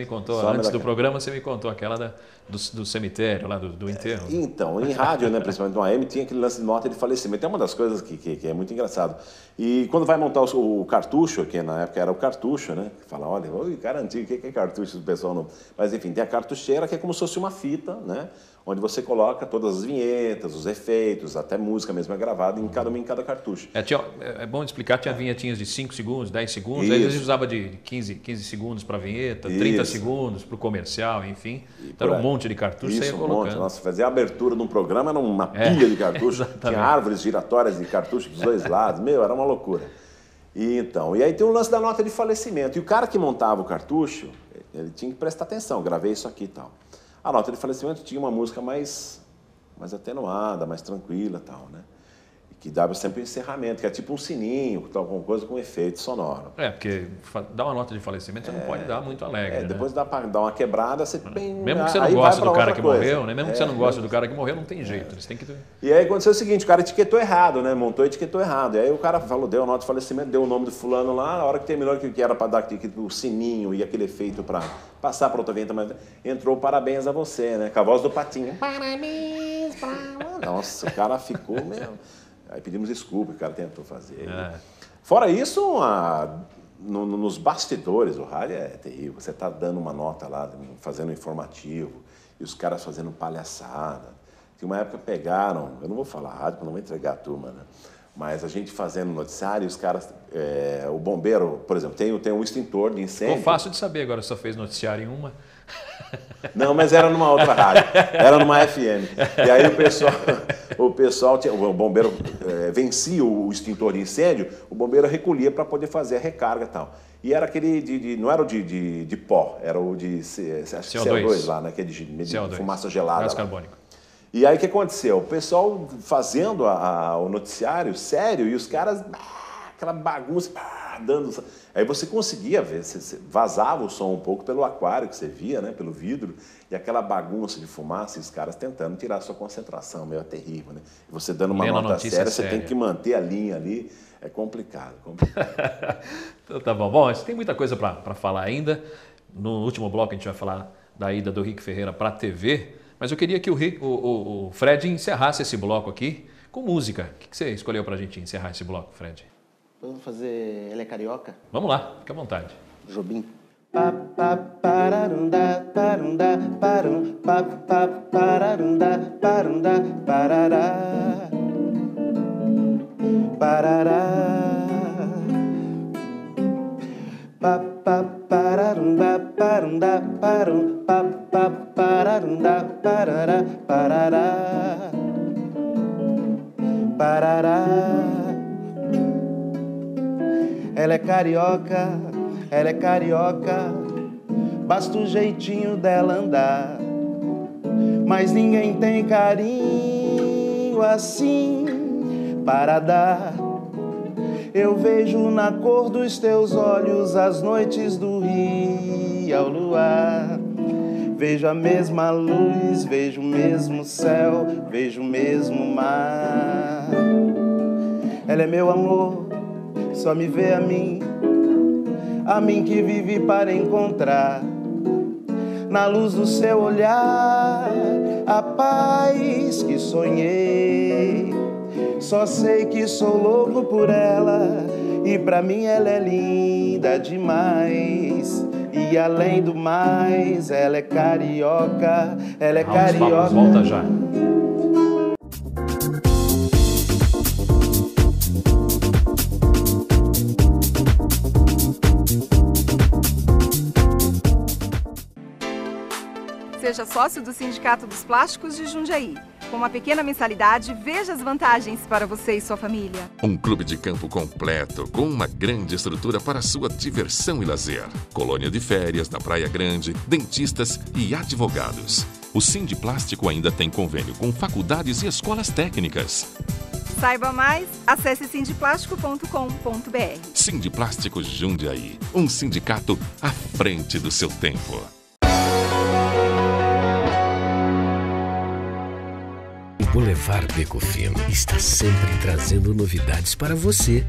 contou. Antes do programa, você me contou aquela do cemitério, lá do enterro. Então, em rádio, né, principalmente no AM, tinha aquele lance de nota de falecimento. É uma das coisas que é muito engraçado. E quando vai montar o cartucho, que na época era o cartucho, né? Fala, olha, o cara antigo, o que é cartucho do pessoal não... Mas enfim, tem a cartucheira, que é como se fosse uma fita, né? Onde você coloca todas as vinhetas, os efeitos, até música mesmo é gravada em cada cartucho. É bom explicar, tinha vinhetinhas de 5 segundos, 10 segundos, aí eles usavam de 15 segundos para a vinheta, 30 segundos para o comercial, enfim. Então era um monte de cartucho, você ia colocando. Nossa, fazer a abertura de um programa era uma pilha de cartucho, tinha árvores giratórias de cartucho dos dois lados, era uma loucura. E aí tem o lance da nota de falecimento, e o cara que montava o cartucho, ele tinha que prestar atenção, gravei isso aqui e tal. A nota de falecimento tinha uma música mais atenuada, mais tranquila e tal, né? Que dava sempre um encerramento, que é tipo um sininho, alguma coisa com efeito sonoro. Porque dar uma nota de falecimento você não pode dar muito alegre, depois dá uma quebrada, você... Mesmo que você não goste do cara que morreu, né? Mesmo que você não goste do cara que morreu, não tem jeito. Eles têm que... E aí aconteceu o seguinte, o cara etiquetou errado, né? Montou e etiquetou errado. E aí o cara falou, deu a nota de falecimento, deu o nome do fulano lá, a hora que terminou, que era para dar o sininho e aquele efeito para passar para outra vinheta, mas entrou parabéns a você, né? Com a voz do Patinho. Parabéns pra... Nossa, o cara ficou mesmo... Aí pedimos desculpa, o cara tentou fazer. Fora isso, nos bastidores, o rádio é terrível. Você está dando uma nota lá, fazendo um informativo, e os caras fazendo palhaçada. Tinha uma época que pegaram, eu não vou falar rádio, porque não vou entregar a turma, né? Mas a gente fazendo noticiário, os caras, o bombeiro, por exemplo, tem um extintor de incêndio. Ficou fácil de saber agora, só fez noticiário em uma. Não, mas era numa outra rádio, era numa FM. E aí o pessoal o bombeiro vencia o extintor de incêndio, o bombeiro recolhia para poder fazer a recarga e tal. E era aquele não era o de pó, era o de CO2 lá, né? Aquele de CO2, fumaça gelada. Gás lá. carbônico. E aí o que aconteceu? O pessoal fazendo o noticiário sério e os caras, aquela bagunça, dando. Aí você conseguia ver, você vazava o som um pouco pelo aquário que você via, né? Pelo vidro, e aquela bagunça de fumaça e os caras tentando tirar a sua concentração, meio terrível, né? E você dando uma nota séria, você tem que manter a linha ali, é complicado. Então tá bom. Bom, tem muita coisa para falar ainda. No último bloco a gente vai falar da ida do Rick Ferreira para a TV, mas eu queria que o Fred encerrasse esse bloco aqui com música. O que você escolheu para a gente encerrar esse bloco, Fred? Vamos fazer Ela é Carioca? Vamos lá, fica à vontade. Jobim. Pa pa pararunda parunda parum pa pa pararunda parunda parará parará pa pa pararunda parunda parum pa pa pararunda parará parará parará. Ela é carioca, basta o jeitinho dela andar. Mas ninguém tem carinho assim para dar. Eu vejo na cor dos teus olhos as noites do rio ao luar. Vejo a mesma luz, vejo o mesmo céu, vejo o mesmo mar. Ela é meu amor, só me vê a mim que vive para encontrar na luz do seu olhar a paz que sonhei. Só sei que sou louco por ela e pra mim ela é linda demais. E além do mais, ela é carioca, ela é carioca. Papos, volta já. Seja sócio do Sindicato dos Plásticos de Jundiaí. Com uma pequena mensalidade, veja as vantagens para você e sua família. Um clube de campo completo, com uma grande estrutura para sua diversão e lazer. Colônia de férias na Praia Grande, dentistas e advogados. O Sindiplástico ainda tem convênio com faculdades e escolas técnicas. Saiba mais, acesse sindiplástico.com.br. Sindiplástico Jundiaí, um sindicato à frente do seu tempo. O Boulevard Beco Fino está sempre trazendo novidades para você.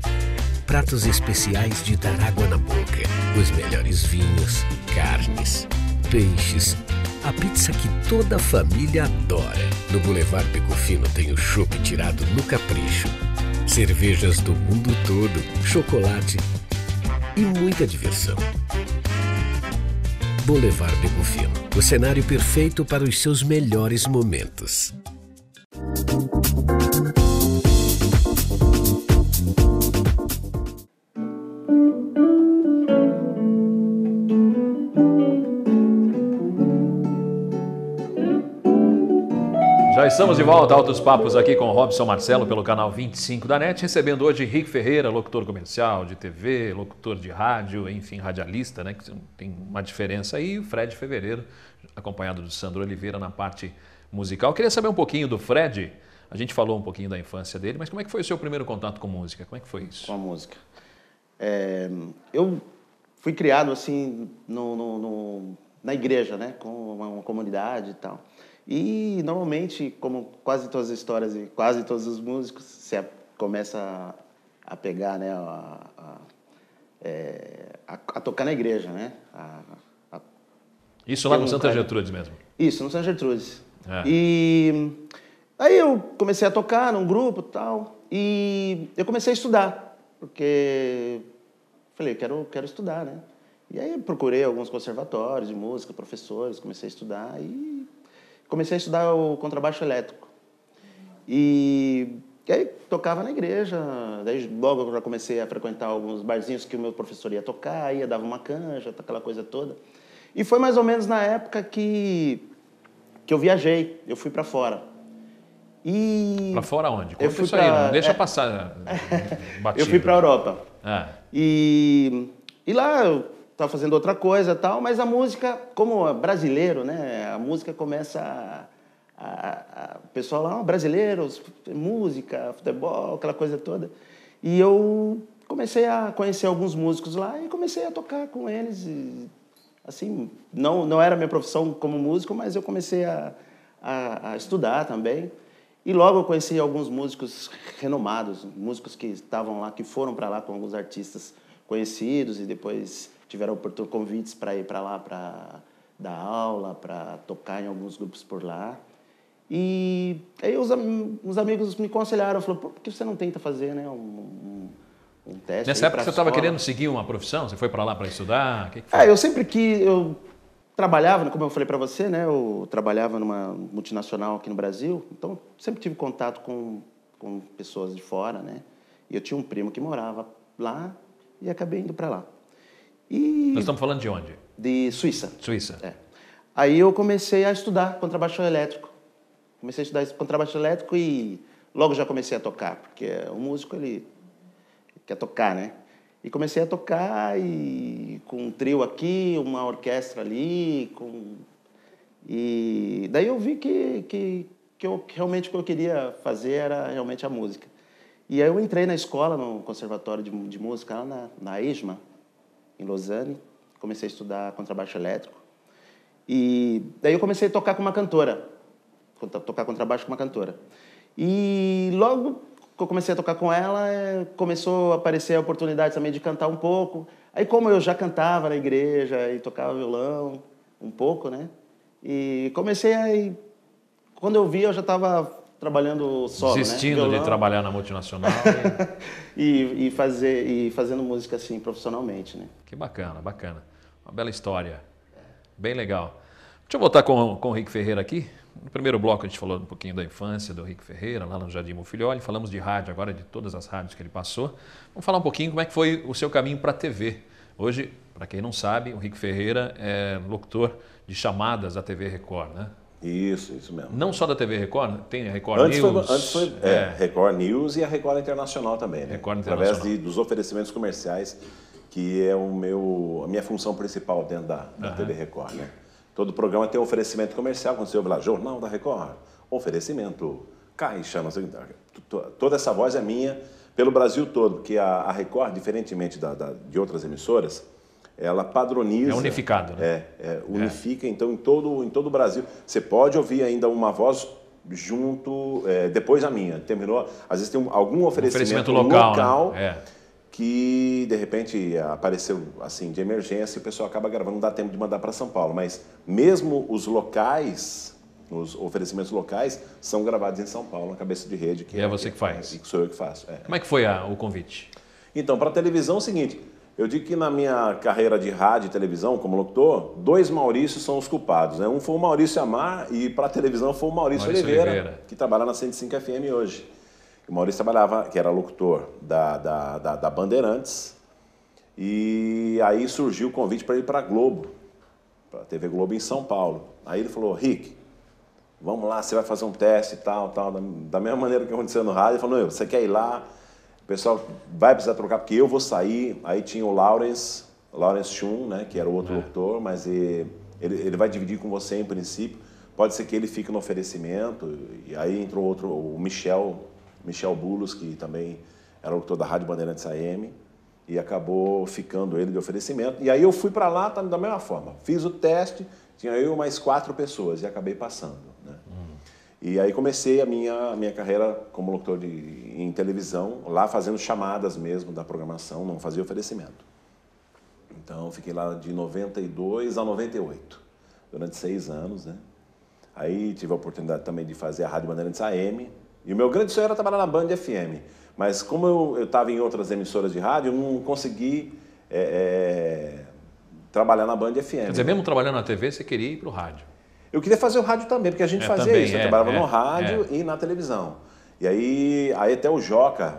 Pratos especiais de dar água na boca. Os melhores vinhos, carnes, peixes. A pizza que toda a família adora. No Boulevard Beco Fino tem o chopp tirado no capricho. Cervejas do mundo todo, chocolate e muita diversão. Boulevard Beco Fino, o cenário perfeito para os seus melhores momentos. Já estamos de volta a Altos Papos aqui com o Robson Marcelo pelo canal 25 da NET, recebendo hoje Rick Ferreira, locutor comercial de TV, locutor de rádio, enfim, radialista, né, que tem uma diferença aí, e o Fred Fevereiro, acompanhado do Sandro Oliveira na parte musical. Eu queria saber um pouquinho do Fred, a gente falou um pouquinho da infância dele, mas como é que foi o seu primeiro contato com música? Como é que foi isso? Com a música. Eu fui criado assim na igreja, né, com uma comunidade e tal. E normalmente, como quase todas as histórias e quase todos os músicos, você começa a pegar, né, a tocar na igreja, né? Isso lá no Santa Gertrudes mesmo? Isso, no Santa Gertrudes. É. E aí eu comecei a tocar num grupo e tal, e eu comecei a estudar, porque falei, quero estudar, né? E aí eu procurei alguns conservatórios de música, professores, comecei a estudar e comecei a estudar o contrabaixo elétrico. E E aí tocava na igreja, daí logo eu já comecei a frequentar alguns barzinhos que o meu professor ia tocar, dava uma canja, aquela coisa toda. E foi mais ou menos na época que eu viajei, eu fui para fora. Para fora onde? Eu fui isso aí, não deixa passar batido. Eu fui para a Europa. Ah. E lá eu estava fazendo outra coisa e tal, mas a música, como brasileiro, né, a música começa o pessoal lá, brasileiros, música, futebol, aquela coisa toda. E eu comecei a conhecer alguns músicos lá e comecei a tocar com eles. E, assim, não era minha profissão como músico, mas eu comecei a estudar também. E logo eu conheci alguns músicos renomados, músicos que estavam lá, que foram para lá com alguns artistas conhecidos e depois tiveram convites para ir para lá para dar aula, para tocar em alguns grupos por lá. E aí uns amigos me aconselharam, falaram, por que você não tenta fazer, né, um teste? Nessa época você estava querendo seguir uma profissão? Você foi para lá para estudar? Que foi? Eu sempre eu trabalhava, como eu falei para você, né, eu trabalhava numa multinacional aqui no Brasil, então sempre tive contato com pessoas de fora, né, e eu tinha um primo que morava lá e acabei indo para lá. Nós estamos falando de onde? De Suíça. Suíça. Aí eu comecei a estudar contrabaixo elétrico. Comecei a estudar contrabaixo elétrico e logo já comecei a tocar, porque o músico, ele quer tocar, né? E comecei a tocar e com um trio aqui, uma orquestra ali, e daí eu vi que realmente o que eu queria fazer era realmente a música. E aí eu entrei na escola, no conservatório de música, lá na ESMA, em Lausanne, comecei a estudar contrabaixo elétrico. E daí eu comecei a tocar com uma cantora, tocar contrabaixo com uma cantora. E logo que eu comecei a tocar com ela, começou a aparecer a oportunidade também de cantar um pouco. Aí como eu já cantava na igreja e tocava violão um pouco, né? E comecei a... Quando eu vi, eu já estava trabalhando solo, desistindo, né? De trabalhar na multinacional. e fazendo música assim, profissionalmente, né? Que bacana, bacana. Uma bela história. Bem legal. Deixa eu voltar com o Rick Ferreira aqui. No primeiro bloco a gente falou um pouquinho da infância do Rick Ferreira, lá no Jardim Monfilholi. Falamos de rádio agora, de todas as rádios que ele passou. Vamos falar um pouquinho como é que foi o seu caminho para a TV. Hoje, para quem não sabe, o Rick Ferreira é locutor de chamadas da TV Record, né? Isso mesmo. Não só da TV Record, tem a Record News. Antes foi Record News e a Record Internacional também, né? Record Internacional. Através dos oferecimentos comerciais, que é a minha função principal dentro da TV Record, né? Todo programa tem um oferecimento comercial, quando você ouve lá, Jornal da Record, oferecimento, caixa, não sei, toda essa voz é minha pelo Brasil todo, porque a Record, diferentemente de outras emissoras, ela padroniza... É unificado, né? Unifica, então, em todo o Brasil. Você pode ouvir ainda uma voz junto, depois a minha. Terminou, às vezes tem algum oferecimento local né? Que, de repente, apareceu assim de emergência e o pessoal acaba gravando, não dá tempo de mandar para São Paulo. Mas mesmo os locais, os oferecimentos locais, são gravados em São Paulo, na cabeça de rede. Que é você que faz? Que sou eu que faço. Como é que foi o convite? Então, para a televisão é o seguinte, eu digo que na minha carreira de rádio e televisão, como locutor, 2 Maurícios são os culpados, né? Um foi o Maurício Amar e para a televisão foi o Maurício Oliveira, que trabalha na 105 FM hoje. O Maurício trabalhava, que era locutor da Bandeirantes, e aí surgiu o convite para ir para a Globo, para a TV Globo em São Paulo. Aí ele falou, Rick, vamos lá, você vai fazer um teste e tal. Da mesma maneira que aconteceu no rádio, ele falou, você quer ir lá? O pessoal vai precisar trocar, porque eu vou sair. Aí tinha o Lawrence Schum, né, que era o outro locutor, mas ele vai dividir com você em princípio. Pode ser que ele fique no oferecimento, e aí entrou outro, o Michel Bulos, que também era locutor da Rádio Bandeirantes AM, e acabou ficando ele de oferecimento. E aí eu fui para lá da mesma forma. Fiz o teste, tinha eu mais 4 pessoas e acabei passando, né? E aí comecei a minha carreira como locutor em televisão, lá fazendo chamadas mesmo da programação, não fazia oferecimento. Então fiquei lá de 92 a 98, durante 6 anos, né? Aí tive a oportunidade também de fazer a Rádio Bandeirantes AM, e o meu grande sonho era trabalhar na Band FM. Mas como eu estava em outras emissoras de rádio, eu não consegui trabalhar na Band FM. Quer dizer, mesmo trabalhando na TV, você queria ir para o rádio? Eu queria fazer o rádio também, porque a gente fazia também, isso. Eu trabalhava no rádio e na televisão. E aí até o Joca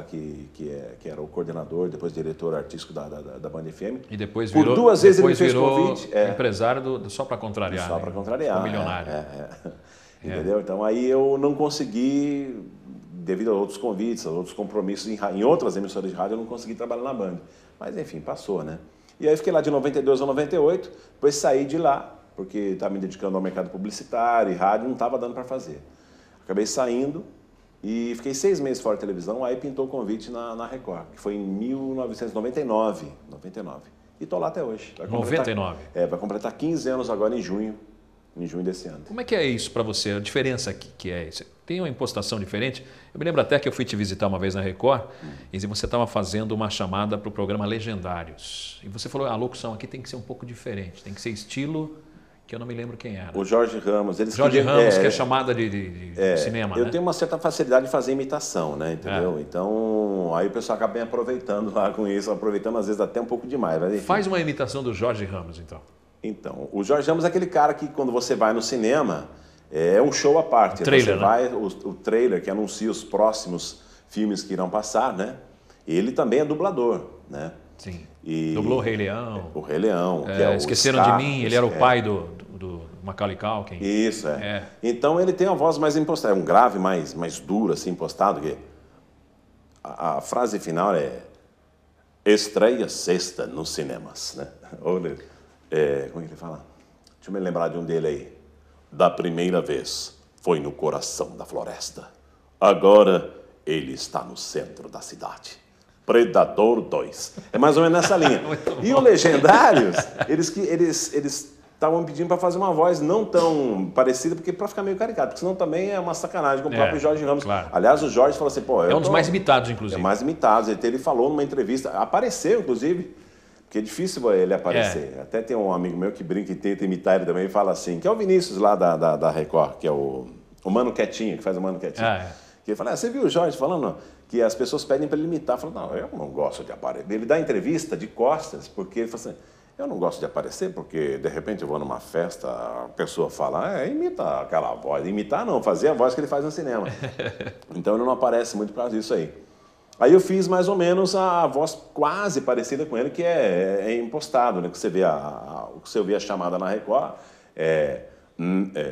que era o coordenador, depois diretor artístico da Band FM. E depois por virou, 2 vezes ele me fez virou convite. empresário do Só Pra Contrariar. Só Pra Contrariar. Ficou milionário. Entendeu? Então aí eu não consegui, devido a outros convites, a outros compromissos em outras emissoras de rádio, eu não consegui trabalhar na Band. Mas enfim, passou, né? E aí fiquei lá de 92 a 98, depois saí de lá, porque estava me dedicando ao mercado publicitário e rádio, não estava dando para fazer. Acabei saindo e fiquei 6 meses fora da televisão, aí pintou o convite na Record, que foi em 1999. E estou lá até hoje. 99? Vai completar 15 anos agora em junho desse ano. Como é que é isso para você? A diferença que é isso? Tem uma impostação diferente? Eu me lembro até que eu fui te visitar uma vez na Record e você estava fazendo uma chamada para o programa Legendários. E você falou, a locução aqui tem que ser um pouco diferente, tem que ser estilo que eu não me lembro quem era. O Jorge Ramos. Jorge Ramos, que é chamada de cinema, Eu tenho uma certa facilidade de fazer imitação, né? Entendeu? É. Então, aí o pessoal acaba bem aproveitando lá com isso, aproveitando às vezes até um pouco demais. Mas, enfim. Faz uma imitação do Jorge Ramos, então. Então, o Jorge Ramos é aquele cara que quando você vai no cinema, é um show à parte. Trailer, você vai, o trailer que anuncia os próximos filmes que irão passar, né? Ele também é dublador, né? Sim. E dublou o Rei Leão. O Rei Leão. Que é o Esqueceram Scar, de Mim, ele era o pai do Macaulay Culkin. Isso, Então ele tem uma voz mais impostada, é um grave mais duro, assim, impostado, que a frase final é estreia sexta nos cinemas, né? Como é que ele fala? Deixa eu me lembrar de um dele aí. Da primeira vez foi no coração da floresta. Agora ele está no centro da cidade. Predador 2. É mais ou menos nessa linha. E o Legendários, eles estavam pedindo para fazer uma voz não tão parecida, porque para ficar meio caricato, porque senão também é uma sacanagem com o próprio Jorge Ramos. Claro. Aliás, o Jorge falou assim, pô... É um dos mais imitados, inclusive. É mais imitados. Ele falou numa entrevista, apareceu, inclusive, porque é difícil ele aparecer. Até tem um amigo meu que brinca e tenta imitar ele também e fala assim, que é o Vinícius lá da Record, que é o Mano Quietinho, que faz o Mano Quietinho. Que ele fala, você viu o Jorge falando que as pessoas pedem para ele imitar? Fala, não, eu não gosto de aparecer. Ele dá entrevista de costas, porque ele fala assim, eu não gosto de aparecer, porque de repente eu vou numa festa, a pessoa fala, imita aquela voz. Imitar não, fazer a voz que ele faz no cinema. Então ele não aparece muito por causa disso aí. Aí eu fiz mais ou menos a voz quase parecida com ele, que é impostado, né? Que você vê a chamada na Record,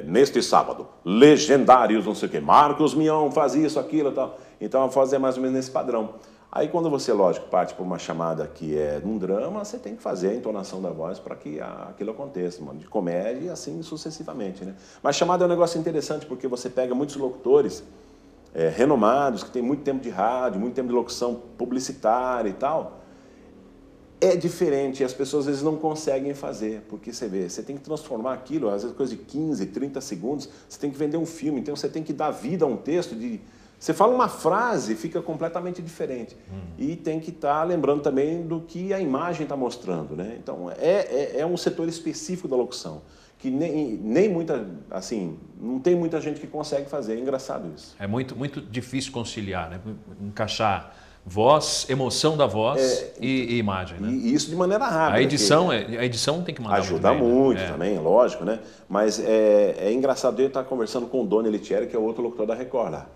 neste sábado, Legendários, não sei o quê, Marcos Mion faz isso, aquilo e tal. Então a voz é mais ou menos nesse padrão. Aí quando você, lógico, parte para uma chamada que é um drama, você tem que fazer a entonação da voz para que aquilo aconteça, mano, de comédia e assim sucessivamente, né? Mas chamada é um negócio interessante porque você pega muitos locutores renomados, que têm muito tempo de rádio, muito tempo de locução publicitária e tal. É diferente, e as pessoas às vezes não conseguem fazer, porque você vê, você tem que transformar aquilo, às vezes coisa de 15, 30 segundos, você tem que vender um filme, então você tem que dar vida a um texto Você fala uma frase, fica completamente diferente. E tem que estar lembrando também do que a imagem está mostrando, né? Então, é um setor específico da locução, que nem muita, assim, não tem muita gente que consegue fazer, é engraçado isso. É muito, muito difícil conciliar, né? Encaixar voz, emoção da voz e imagem, né? E isso de maneira rápida. A edição tem que mandar ajuda muito também, lógico, né? Mas é engraçado, eu estar conversando com o Doni Elitieri, que é o outro locutor da Record lá.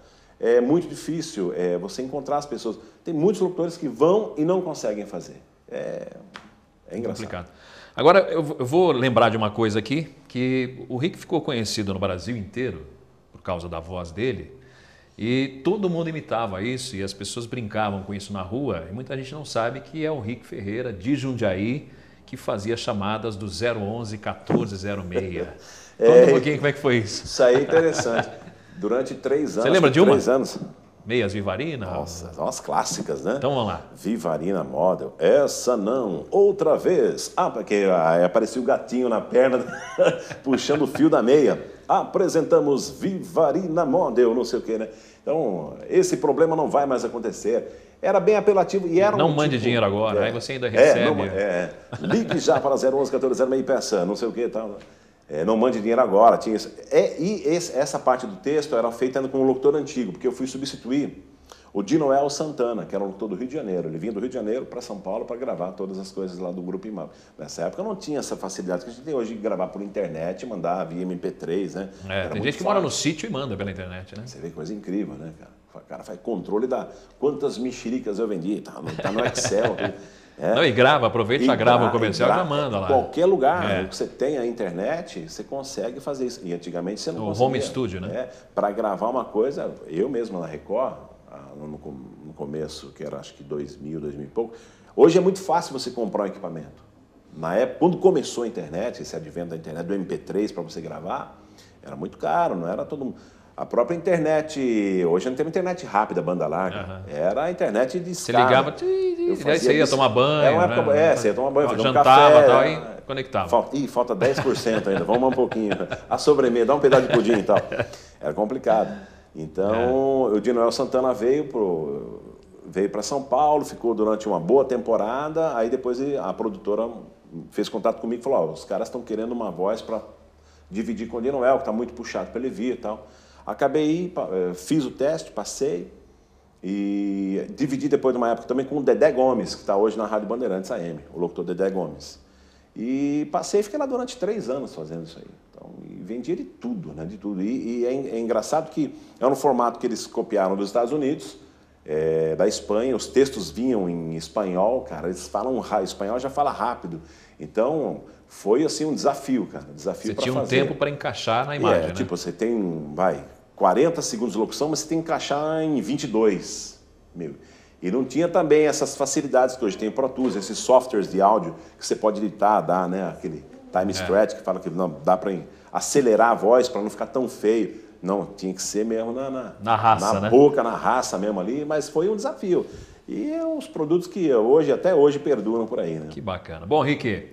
É muito difícil você encontrar as pessoas. Tem muitos locutores que vão e não conseguem fazer. É engraçado. Complicado. Agora, eu vou lembrar de uma coisa aqui, que o Rick ficou conhecido no Brasil inteiro por causa da voz dele, e todo mundo imitava isso, e as pessoas brincavam com isso na rua, e muita gente não sabe que é o Rick Ferreira, de Jundiaí, que fazia chamadas do 011 1406. Conta um pouquinho como é que foi isso. Isso aí é interessante. Durante 3 anos. Você lembra de uma? 3 anos. Meias Vivarina? Nossa, são as clássicas, né? Então vamos lá. Vivarina Model. Essa não. Outra vez. Porque aparecia o gatinho na perna, puxando o fio da meia. Apresentamos Vivarina Model, não sei o quê, né? Então, esse problema não vai mais acontecer. Era bem apelativo e era Não mande dinheiro agora, aí você ainda recebe. Ligue já para 011 1406 e peça, não sei o quê e tal. Não mande dinheiro agora, tinha isso. Essa parte do texto era feita com um locutor antigo, porque eu fui substituir o Dinoel Santana, que era um locutor do Rio de Janeiro. Ele vinha do Rio de Janeiro para São Paulo para gravar todas as coisas lá do Grupo Imab. Nessa época não tinha essa facilidade que a gente tem hoje de gravar por internet, mandar via MP3, né? Tem gente que mora no sítio e manda pela internet, né? Você vê coisa incrível, né, cara? Cara, faz controle da quantas mexericas eu vendi, tá no Excel. Não, e grava, aproveita, já grava o comercial e já manda lá. Em qualquer lugar que você tem a internet, você consegue fazer isso. E antigamente você não conseguia. O home studio, né? Para gravar uma coisa, eu mesmo na Record, no começo, que era acho que 2000 e pouco, hoje é muito fácil você comprar um equipamento. Na época, quando começou a internet, esse advento da internet, do MP3 para você gravar, era muito caro, não era todo mundo. A própria internet, hoje não tem uma internet rápida, banda larga, era a internet de escada. Você ligava, aí você ia tomar banho, era uma época, você ia tomar banho, fazer um jantava, café. Tal, e conectava. Falta 10% ainda, vamos um pouquinho. A sobremesa, dá um pedaço de pudim e tal. Era complicado. Então, o Dinoel Santana veio para São Paulo, ficou durante uma boa temporada, aí depois a produtora fez contato comigo e falou, os caras estão querendo uma voz para dividir com o Dinoel, que está muito puxado para ele vir e tal. Acabei, fiz o teste, passei e dividi depois de uma época também com o Dedé Gomes, que está hoje na Rádio Bandeirantes AM, o locutor Dedé Gomes. E passei, fiquei lá durante 3 anos fazendo isso aí. Então, e vendia de tudo, né? De tudo. E é engraçado que é um formato que eles copiaram dos Estados Unidos, da Espanha, os textos vinham em espanhol, cara, eles falam espanhol, já fala rápido. Então, foi assim um desafio, cara. Desafio para fazer. Você tinha um tempo para encaixar na imagem, né? Tipo, você tem, 40 segundos de locução, mas você tem que encaixar em 22. E não tinha também essas facilidades que hoje tem o Pro Tools, esses softwares de áudio que você pode editar, dar, né, aquele time stretch que fala que não dá para acelerar a voz para não ficar tão feio. Não, tinha que ser mesmo na raça, na boca, na raça mesmo ali, mas foi um desafio. E os produtos que até hoje perduram por aí, né? Que bacana. Bom, Rick,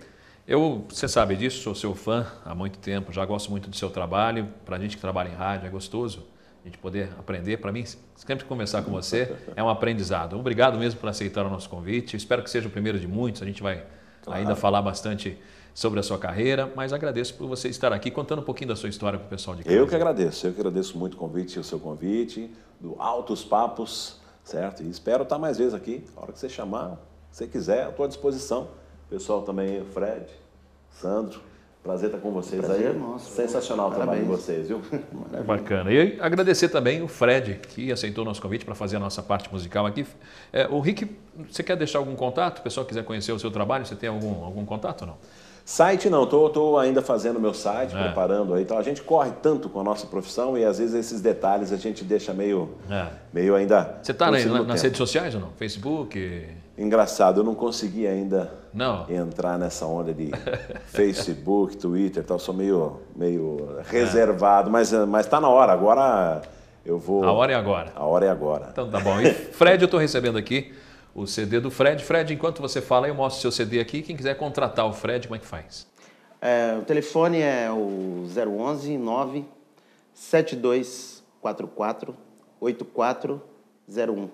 você sabe disso, sou seu fã há muito tempo, já gosto muito do seu trabalho. Para a gente que trabalha em rádio é gostoso a gente poder aprender. Para mim, sempre conversar com você é um aprendizado. Obrigado mesmo por aceitar o nosso convite. Espero que seja o primeiro de muitos. A gente vai ainda falar bastante sobre a sua carreira, mas agradeço por você estar aqui contando um pouquinho da sua história para o pessoal de casa. Eu que agradeço muito o seu convite, do Altos Papos, certo? E espero estar mais vezes aqui, a hora que você chamar, se você quiser, eu estou à disposição. O pessoal também, o Fred, Sandro, prazer estar com vocês. Prazer, aí. Nossa, sensacional o trabalho de vocês, viu? Bacana. E agradecer também o Fred, que aceitou o nosso convite para fazer a nossa parte musical aqui. O Rick, você quer deixar algum contato? O pessoal quiser conhecer o seu trabalho, você tem algum contato ou não? Site não, estou ainda fazendo meu site, preparando aí. Então, a gente corre tanto com a nossa profissão e às vezes esses detalhes a gente deixa meio ainda... Você está nas redes sociais ou não? Facebook? Engraçado, eu não consegui ainda entrar nessa onda de Facebook, Twitter e tal. Sou meio reservado, mas está na hora. Agora eu vou... A hora é agora. A hora é agora. Então tá bom. E Fred, eu estou recebendo aqui o CD do Fred. Fred, enquanto você fala, eu mostro o seu CD aqui. Quem quiser contratar o Fred, como é que faz? O telefone é o 011 9 7244 8401.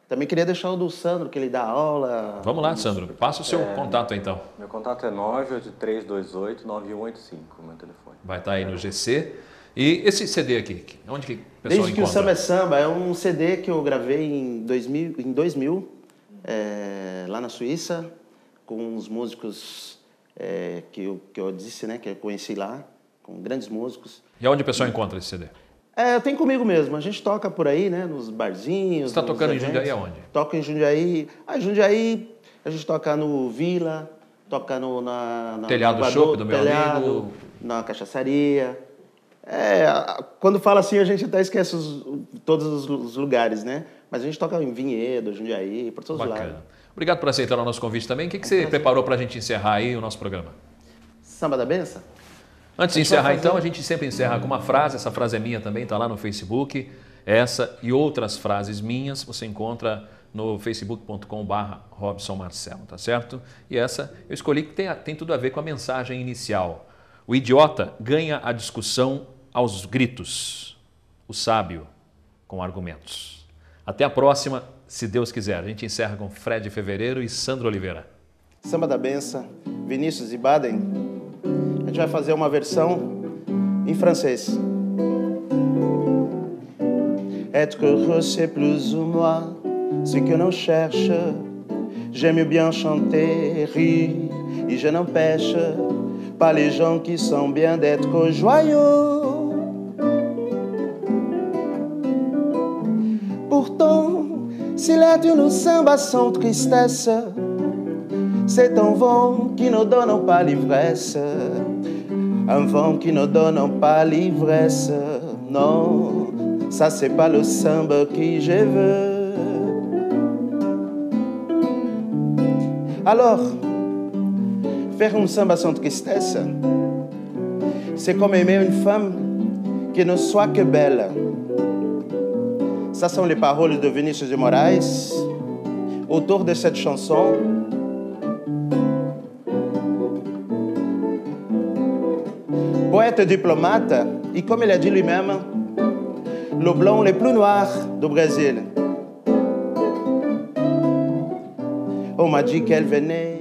Também queria deixar o do Sandro, que ele dá aula. Vamos lá, Sandro. Passa o seu contato aí, então. Meu contato é 98328-9185, meu telefone. Vai estar aí no GC. E esse CD aqui, onde que o pessoal Desde encontra? que o Samba é Samba, é um CD que eu gravei em 2000 lá na Suíça, com uns músicos que eu disse, né, que eu conheci lá, com grandes músicos. E onde o pessoal encontra esse CD? Tem comigo mesmo. A gente toca por aí, né, nos barzinhos. Você está tocando em Jundiaí aonde? Toca em Jundiaí. Jundiaí, a gente toca no Vila, toca na Telhado Chopp do meu amigo. Na cachaçaria. Quando fala assim, a gente até esquece todos os lugares, né? Mas a gente toca em Vinhedo, Jundiaí, por todos os lados. Obrigado por aceitar o nosso convite também. O que você preparou para a gente encerrar aí o nosso programa? Samba da Benção? Antes de encerrar, então, a gente sempre encerra com uma frase. Essa frase é minha também, está lá no Facebook. Essa e outras frases minhas você encontra no facebook.com/Robson Marcelo, tá certo? E essa eu escolhi que tem tudo a ver com a mensagem inicial. O idiota ganha a discussão aos gritos, o sábio com argumentos. Até a próxima, se Deus quiser. A gente encerra com Fred Fevereiro e Sandro Oliveira. Samba da Benção, Vinícius e Baden. A gente vai fazer uma versão em francês. Être heureux c'est plus ou moins ce que l'on cherche. J'aime bien chanter, rire et je n'empêche pas les gens qui sont bien d'être joyeux. S'il est une samba sans tristesse, c'est un vent qui ne donne pas l'ivresse. Un vent qui ne donne pas l'ivresse. Non, ça c'est pas le samba que je veux. Alors, faire un samba sans tristesse, c'est comme aimer une femme qui ne soit que belle. Ça sont les paroles de Vinícius de Moraes autour de cette chanson. Poète diplomate, et comme il a dit lui-même, le blanc le plus noir du Brésil. On m'a dit qu'elle venait.